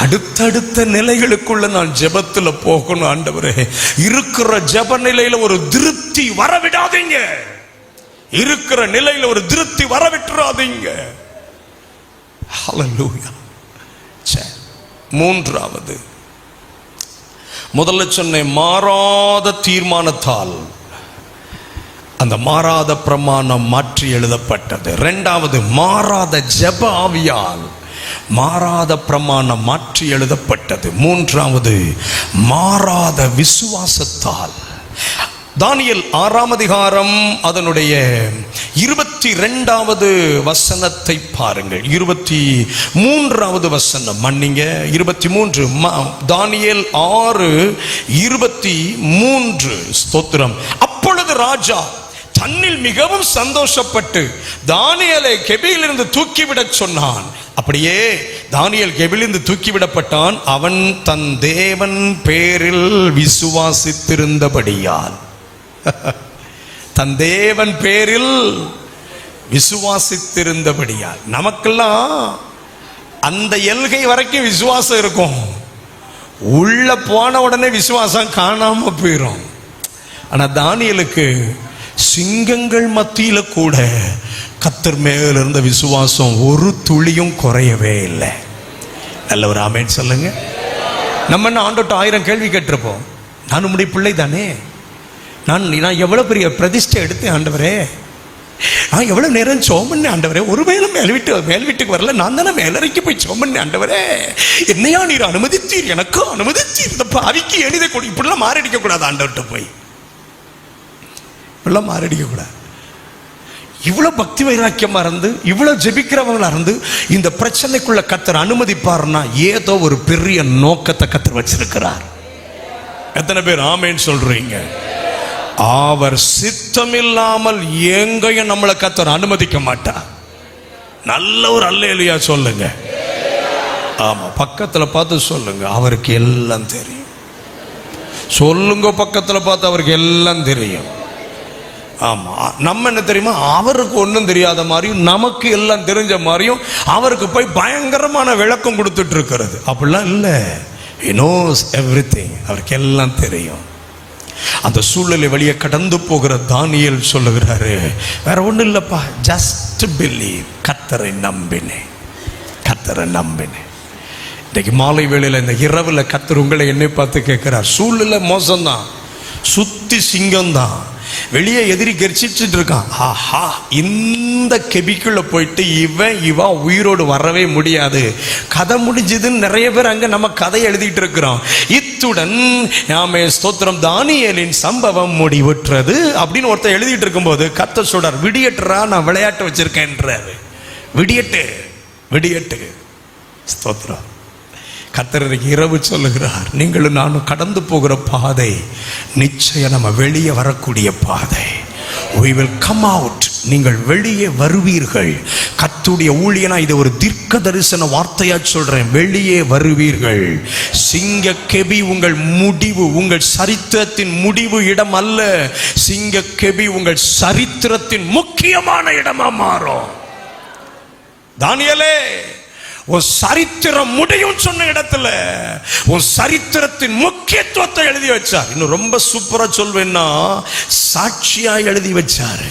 அடுத்தடுத்த நிலைகளுக்குள்ள நான் ஜெபத்துல போகணும் ஆண்டவரே. இருக்கிற ஜெப நிலையில ஒரு திருப்தி வரவிடாதீங்க. இருக்கிற நிலையில ஒரு திருப்தி வரவிட்டுறாதீங்க. ஹல்லேலூயா. 3வது, முதல்ல சொன்ன மாறாத தீர்மானத்தால் அந்த மாறாத பிரமாணம் மாற்றி எழுதப்பட்டது. 2வது, மாறாத ஜெப ஆவியால் மாறாத பிரமாணம் மாற்றி எழுதப்பட்டது. 3வது, மாறாத விசுவாசத்தால். தானியேல் 6ஆம் அதிகாரம் அதனுடைய 22வது வசனத்தை பாருங்கள். 23வது வசனம், மன்னிங்க, 23. தானியேல் 6:23. ஸ்தோத்திரம். அப்பொழுது ராஜா தன்னில் மிகவும் சந்தோஷப்பட்டு தானியேலை கெபியிலிருந்து தூக்கிவிட சொன்னான். அப்படியே தானியேல் கெபியிலிருந்து தூக்கிவிடப்பட்டான். அவன் தன் தேவன் பேரில் விசுவாசித்திருந்தபடியால். தன் தேவன் பேரில் விசுவாசித்திருந்தபடியால். நமக்கெல்லாம் அந்த எல்கை வரைக்கும் விசுவாசம் இருக்கும். உள்ள போன உடனே விசுவாசம் காணாம போயிடும். ஆனா தானியேலுக்கு சிங்கங்கள் மத்தியில கூட கர்த்தர் மேல இருந்த விசுவாசம் ஒரு துளியும் குறையவே இல்லை. நல்ல ஒரு ஆமென் சொல்லுங்க. நம்ம என்ன ஆண்டோட்ட 1000 கேள்வி கேட்டிருப்போம். நான் உம்முடைய பிள்ளை தானே, நான் எவ்வளவு பெரிய பிரதிஷ்டை எடுத்தேன் ஆண்டவரே, நான் எவ்வளவு நேரம் சோமன் ஆண்டவரே, ஒருவேளை மேல் வீட்டுக்கு வரல, நான் தானே மேலறைக்கு போய் சோமன் ஆண்டவரே, என்னையா நீர் அனுமதித்தீர், எனக்கு அனுமதித்தீர், இந்த பாவிக்கு எளிதை கொடு. இப்படிலாம் மாரடிக்க கூடாது ஆண்டவர்கிட்ட போய், இப்படிலாம் மாரடிக்க கூடாது. இவ்வளவு பக்தி வைராக்கியமா இருந்து இவ்வளவு ஜெபிக்கிறவங்களா இருந்து இந்த பிரச்சனைக்குள்ள கர்த்தர் அனுமதிப்பார்னா ஏதோ ஒரு பெரிய நோக்கத்தை கர்த்தர் வச்சிருக்கிறார். எத்தனை பேர் ஆமென் சொல்றீங்க? அவர் சித்தமில்லாமல் எங்கேயும் நம்மளை கர்த்தர் அனுமதிக்க மாட்டார். நல்ல ஒரு அல்லேலூயா சொல்லுங்க. ஆமா, பக்கத்துல பார்த்து சொல்லுங்க, அவருக்கு எல்லாம் தெரியும். சொல்லுங்க, பக்கத்துல பார்த்து அவருக்கு எல்லாம் தெரியும். ஆமா, நம்ம என்ன தெரியுமா, அவருக்கு ஒன்றும் தெரியாத மாதிரியும் நமக்கு எல்லாம் தெரிஞ்ச மாதிரியும் அவருக்கு போய் பயங்கரமான விளக்கம் கொடுத்துட்டு இருக்கிறது. அப்படிலாம் இல்லை. He knows everything. அவருக்கு எல்லாம் தெரியும். அந்த சூழ்நிலை வழியை கடந்து போகிற தானியேல் சொல்லுகிறாரு, வேற ஒன்றும் இல்லப்பா, ஜஸ்ட் பிலீவ். கர்த்தரை நம்பினேன், கர்த்தரை நம்பினேன். இன்னைக்கு மாலை வேளையில் இந்த இரவுல கர்த்தர் உங்களை என்னை பார்த்து கேட்கிறார். சூழ்நிலை மோசம்தான், சுத்தி சிங்கம்தான், வெளியே எதிரி கரிச்சிட்டு இருக்கான். ஆஹா, இந்த கெபிக்குள்ள போயிட்டு இவா உயிரோடு வரவே முடியாது, கதை முடிஞ்சதுன்னு நிறைய பேர் அங்க நம்ம கதை எழுதிட்டு இருக்கிறோம். இத்துடன் நாம ஸ்தோத்திரம் தானியேலின் சம்பவம் முடிவுற்றது அப்படின்னு ஒருத்தர் எழுதிட்டு இருக்கும்போது கர்த்தர் சொல்றார், விடியட்டுறா, நான் விளையாட்டு வச்சிருக்கேன்றாரு. விடியட்டு, விடியட்டு. ஸ்தோத்திரம். கர்த்தர் இரவு சொல்லுகிறார், நீங்களும் நானும் கடந்து போகிற பாதை நிச்சயம் நம்ம வெளியே வரக்கூடிய பாதை. We will come out. நீங்கள் வெளியே வருவீர்கள். கர்த்தருடைய ஊழியனா இது ஒரு தீர்க்க தரிசன வார்த்தையா சொல்றேன். வெளியே வருவீர்கள். சிங்க கெபி உங்கள் முடிவு, உங்கள் சரித்திரத்தின் முடிவு இடம் அல்ல. சிங்க கெபி உங்கள் சரித்திரத்தின் முக்கியமான இடமா மாறும். தானியேலே, உன் சரித்திரம் முடியும் சொன்ன இடத்துல உன் சரித்திரத்தின் முக்கியத்துவத்தை எழுதி வச்சார். இன்னும் ரொம்ப சூப்பரா சொல்வேன்னா, சாட்சியா எழுதி வச்சாரு.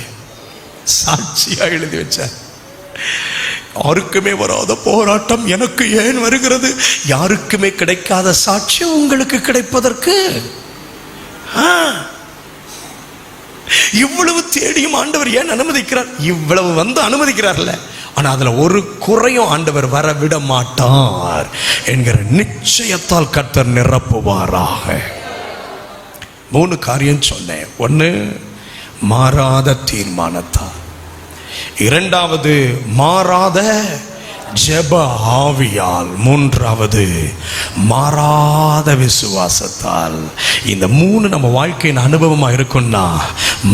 சாட்சியா எழுதி வச்சார். யாருக்குமே வராத போராட்டம் எனக்கு ஏன் வருகிறது? யாருக்குமே கிடைக்காத சாட்சியம் உங்களுக்கு கிடைப்பதற்கு. இவ்வளவு தேடியும் ஆண்டவர் ஏன் அனுமதிக்கிறார்? இவ்வளவு வந்து அனுமதிக்கிறார்ல, ஆனா அதுல ஒரு குறையும் ஆண்டவர் வர விட மாட்டார் என்கிற நிச்சயத்தால் கர்த்தர் நிரப்புவாராக. 3 காரியம் சொன்னேன். 1, மாறாத தீர்மானத்தால். 2வது, மாறாத ஜெப ஆவியால். 3வது, மாறாத விசுவாசத்தால். இந்த 3 நம்ம வாழ்க்கையின் அனுபவமா இருக்குன்னா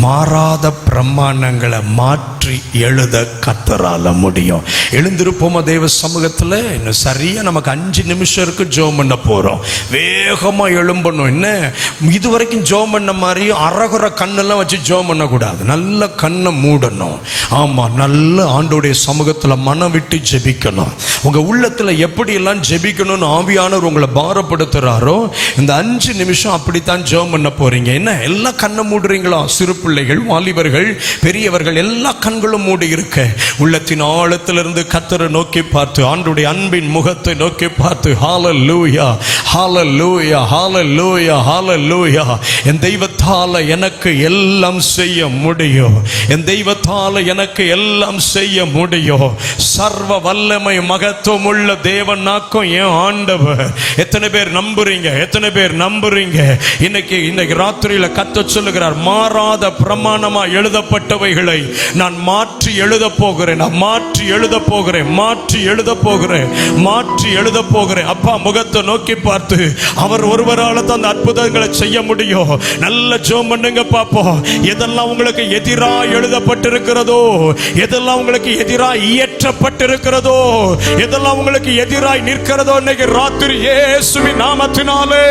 மாறாத பிரமாணங்களை மாற்றி எழுத கர்த்தரால முடியும். எழுந்திருப்போமா தேவ சமூகத்தில்? இன்னும் சரியா நமக்கு 5 நிமிஷம் இருக்கு. ஜெபம் பண்ண போறோம். வேகமா எழும்பணும். என்ன இதுவரைக்கும் ஜெபம் பண்ண மாதிரி அரகுற கண்ணெல்லாம் வச்சு ஜெபம் பண்ணக்கூடாது. நல்ல கண்ணை மூடணும். ஆமா, நல்ல ஆண்டோடைய சமூகத்துல மனம் விட்டு ஜெபிக்கணும். உங்க உள்ளத்துல எப்படி எல்லாம் ஜெபிக்கணும்னு ஆவியானவர் உங்களை பாரப்படுத்துறாரோ இந்த 5 நிமிஷம் அப்படித்தான் ஜெபம் பண்ண போறீங்க. என்ன எல்லாம் கண்ணை மூடுறீங்களா? சிறு பிள்ளைகள், வாலிபர்கள், பெரியவர்கள் எல்லா கண்களும் மூடி இருக்க உள்ளத்தின் ஆழத்திலிருந்து கர்த்தரை நோக்கி பார்த்து, ஆண்டவருடைய அன்பின் முகத்தை நோக்கி பார்த்து, ஹalleluya ஹalleluya ஹalleluya ஹalleluya, என் தெய்வத்தால எனக்கு எல்லாம் செய்ய முடியும். என் தெய்வத்தால எனக்கு எல்லாம் செய்ய முடியும். சர்வ வல்லமை மகத்துவம் உள்ள தேவன் நாக்கும் என் ஆண்டவர். எத்தனை பேர் நம்புறீங்க? எத்தனை பேர் நம்புறீங்க? இன்னைக்கு ராத்திரியில கர்த்தர் சொல்லுகிறார், மாறாத பிரமாணமா எழுதப்பட்டவைகளை நான் மாற்றி எழுத போகிறேன். நான் மாற்றி எழுத போகிறேன். மாற்றி எழுத போகிறேன். மாற்றி எழுத போகிறேன். அப்பா முகத்தை நோக்கி பார்த்து, அவர் ஒருவரால தான் அந்த அற்புதங்களை செய்ய முடியும். நல்ல ஜெபம் பண்ணுங்க பாப்போம். எதெல்லாம் உங்களுக்கு எதிராக எழுதப்பட்டிருக்கிறதோ, எதெல்லாம் உங்களுக்கு எதிராக இயற்றப்பட்டிருக்கிறதோ, எதெல்லாம் உங்களுக்கு எதிராக நிற்கிறதோ, இன்னைக்கு ராத்திரி இயேசுவின் நாமத்தினாலே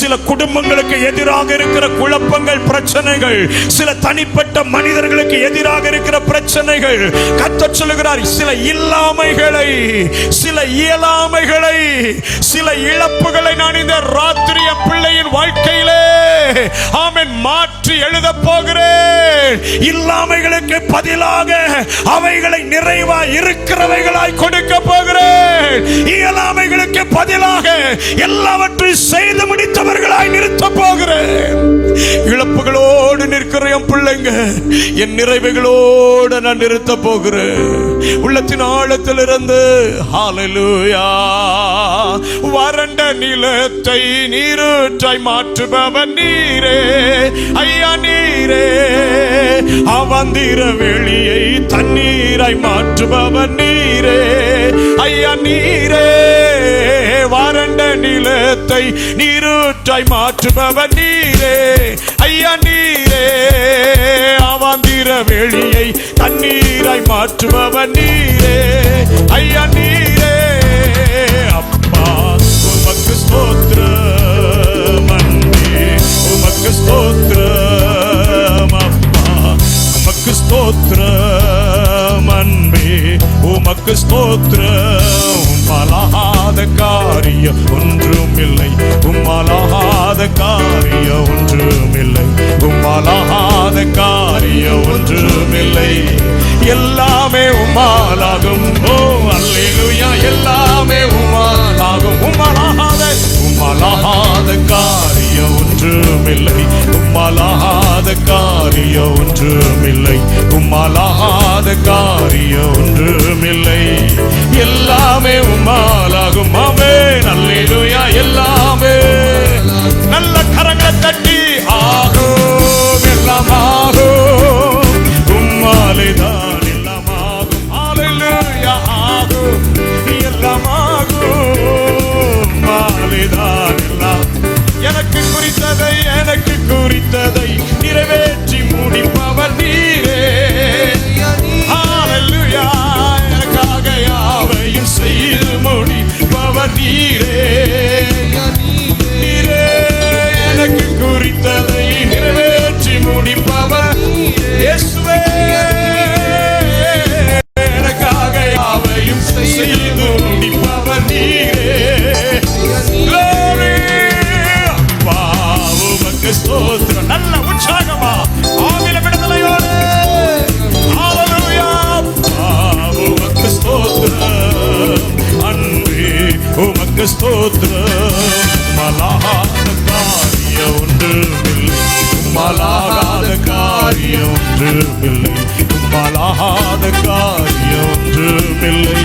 சில குடும்பங்களுக்கு எதிராக இருக்கிற குழப்பங்கள், பிரச்சனைகள், சில தனிப்பட்ட மனிதர்களுக்கு எதிராக இருக்கிற பிரச்சனைகள், கர்த்தர் சொல்லுகிறார், சில இல்லாமைகளை, சில இயலாமைகளை, சில இழப்புகளை நான் இந்த ராத்திரிய பிள்ளையின் வாழ்க்கையிலே ஆமென் மாற்றி எழுத போகிறேன். இல்லாமைகளுக்கு பதிலாக அவைகளை நிறைவா இருக்கிறவைகளாய் கொடுக்க போகிறேன். இயலாமைகளுக்கு பதிலாக எல்லாவற்றையும் செய்து முடித்தவர்களாய் நிறுத்த போகிறேன். இழப்புகளோடு நிற்கிற என் பிள்ளைங்க என் நிறைவுகளோடு நான் நிறுத்த போகிறேன். உள்ளத்தின் ஆழத்திலிருந்து ஹalleluya. வறண்ட நிலத்தை நீரூற்றாய் மாற்றுபவர் நீரே ஐயா, நீரே. அவந்திர வெளியை தண்ணீராய் மாற்றுபவர் நீரே ஐயா, நீரே. வறண்ட நிலத்தை நீரூற்றாய் மாற்றுபவர் நீரே ஐயா, நீரே. அவந்திர வெளியை தண்ணீராய் மாற்றுபவர் நீரே ஐயா, நீரே. அப்பா உமக்கு ஸ்தோத்திரம், அன்பே உமக்கு ஸ்தோத்திரம். அப்பா உமக்கு ஸ்தோத்திரம், அன்பே உமக்கு ஸ்தோத்திரம். உம்மாலாகாத காரியம் ஒன்றுமில்லை. உம்மாலாகாத காரியம் ஒன்றுமில்லை. உம்மாலாகாத காரியம் ஒன்றுமில்லை. எல்லாமே உம்மாலாகும். ஓ அல்லேலூயா. எல்லாமே உம்மாலாகும். உம்மாலாகாத காரியம் ஒன்றுமில்லை. உம்மாலாகாத காரியம் ஒன்றுமில்லை. உம்மாலாகாத காரியம் ஒன்றுமில்லை. எல்லாமே உம்மாலாகும். ஆமென் அல்லேலூயா. எல்லாமே நல்ல கரங்களை தட்டி ஆகும், எல்லாம் ஆகும். உம்மாலேதான் எல்லாம் ஆகும். அல்லேலூயா. ஆகும், எல்லாம் ஆகும். நீரே, நீரே எனக்கு குறித்ததை நிறைவேற்றி முடிப்பவர் இயேசுவே, எனக்காக யாவையும் செய்து முடிப்பவர் நீரே. அப்பா உமக்கு ஸ்தோத்திரம். நல்ல உற்சாகமா ஆவில விடுதலையோடு ஹல்லேலூயா. அப்பா உமக்கு ஸ்தோத்திரம், அன்பே உமக்கு ஸ்தோத்திரம். மலாகாத காரியம் ஒன்றுமில்லை, மலாகாத காரியம் ஒன்றுமில்லை, மலாகாத காரியம் ஒன்றுமில்லை,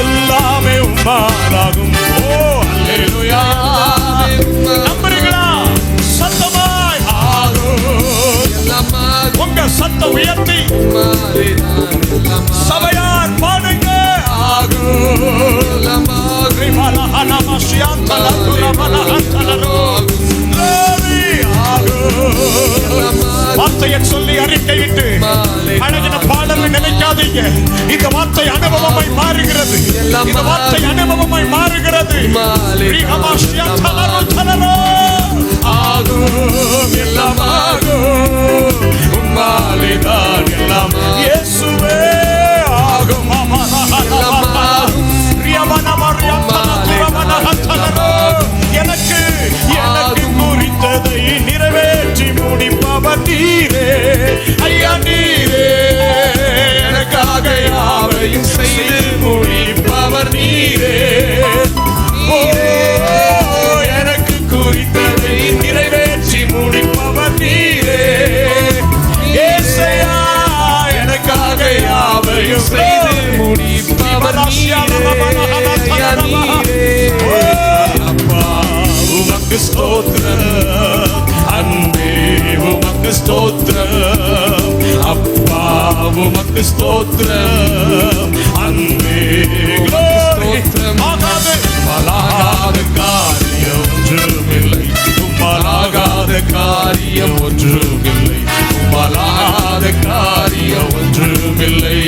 எல்லாமே உம்மாலாகும். ஓ அல்லேலூயா. நம்புறீங்களா? சத்தமாய் ஆகும். உங்க சத்தம் உயர்த்தி சபையார் பாடுங்க. வார்த்தையை சொல்லி அறிக்கையிட்டு அழகின பாடலை நினைக்காதீங்க. இந்த வார்த்தை அனுபவமாய் மாறுகிறது, இந்த வார்த்தை அனுபவமாய் மாறுகிறது. ஆகும், எல்லாம் ஆகும், உம்மாலேதான் எல்லாம் இயேசுவே ஆகும். எனக்கு எனக்கு குறித்ததை நிறைவேற்றி முடிப்பவர் நீரே, ஐயா நீரே, எனக்காக யாவையும் செய்து முடிப்பவர் நீரே. ஓ எனக்கு குறித்ததை நிறைவேற்றி முடிப்பவர் நீரே, ஏசையா எனக்காக யாவையும் செய்து முடிப்பவர் நீரே. அப்பா உமக்கு ஸ்தோத்திரம், அன்பே உமக்கு ஸ்தோத்திரம். அப்பா உமக்கு ஸ்தோத்திரம், அன்பே மலாகாத காரியம் ஒன்றுமில்லை, மலாகாத காரியம் ஒன்றுமில்லை, மலாகாத காரியம் ஒன்றுமில்லை,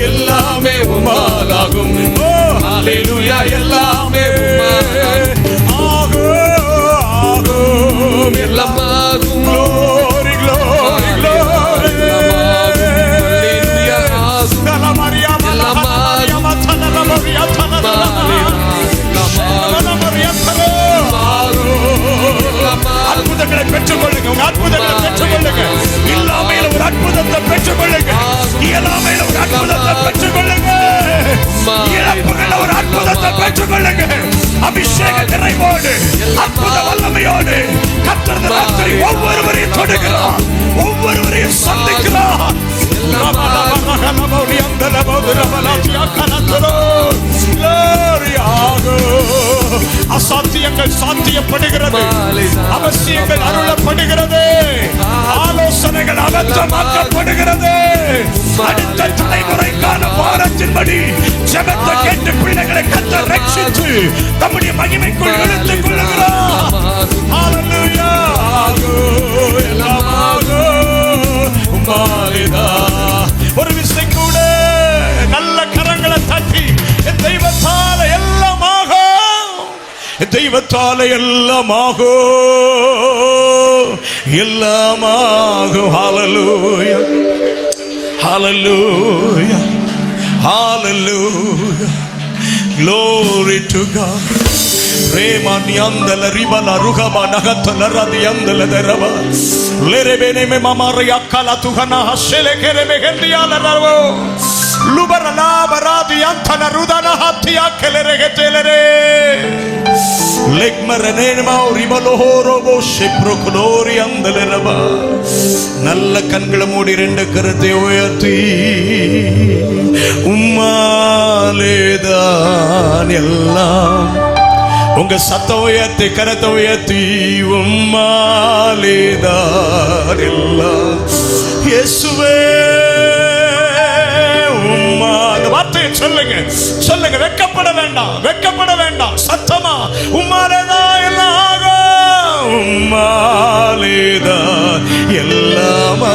எல்லாமே உம்மாலாகும். ஓ அல்லேலூயா. எல்லாமே ஆகும், ஆகும், எல்லாம் ஆகும். Glory, glory, glory. அற்புதங்களை பெற்றுக்கொள்ளுங்க, உங்க அற்புதங்களை பெற்றுக்கொள்ளுங்க. இல்லாமையில ஒரு அற்புதத்தை பெற்றுக்கொள்ளுங்க, இயலாமையில ஒரு அற்புதத்தை பெற்றுக்கொள்ளுங்க, இழப்புகளை ஒரு அற்புதத்தை பெற்றுக்கொள்ளுங்க. அபிஷேக நிறைவோடு அற்புத வல்லமையோடு கர்த்தர் ராத்திரி ஒவ்வொருவரையும் தொடுகிறார், ஒவ்வொருவரையும் சந்திக்கிறார். அசாத்தியங்கள் சாத்தியப்படுகிறது, அவசியங்கள் அருளப்படுகிறது, ஆலோசனைகள் அபத்தமாக்கப்படுகிறது. அடுத்த தலைமுறைக்கான வாரத்தின்படி ஜெபத்தை கேட்டு பிள்ளைகளை கர்த்தர் ரட்சித்து தம்முடைய மகிமைக்குள் இழுத்துக் கொள்ளுகிறார். ஹல்லேலூயா. எல்லாம் ஒரு விசை கூட நல்ல கரங்களை தட்டி தெய்வத்தால எல்லாமாகும், தெய்வத்தால எல்லாமாகும், எல்லாமாகும். ஹல்லேலூயா, ஹல்லேலூயா, ஹல்லேலூயா. Glory to God. Remaniandala ribala rugaba nagatala radiandala deraba. Lerebene me mamari akala tuhana hasele kerebe gendiala ravo. Lubarala baradi antana rudana hatia kelere getelere. Lekmarane mauri balohoro bo sheproklori andale raba. நல்ல கண்களை மூடி ரெண்டு கரத்தை உயர்த்தி உம்மாலேதான் எல்லாம். உங்க சத்தம் உயர்த்தி கரத்தை உயர்த்தி உம்மாலேதான் எல்லாம். இயேசுவே உம்மா. அந்த வார்த்தையை சொல்லுங்க, சொல்லுங்க. வெட்கப்பட வேண்டாம், வெட்கப்பட வேண்டாம். சத்தமா உம்மாலேதான் எல்லாம், உம்மாலேதான் எல்லாமா.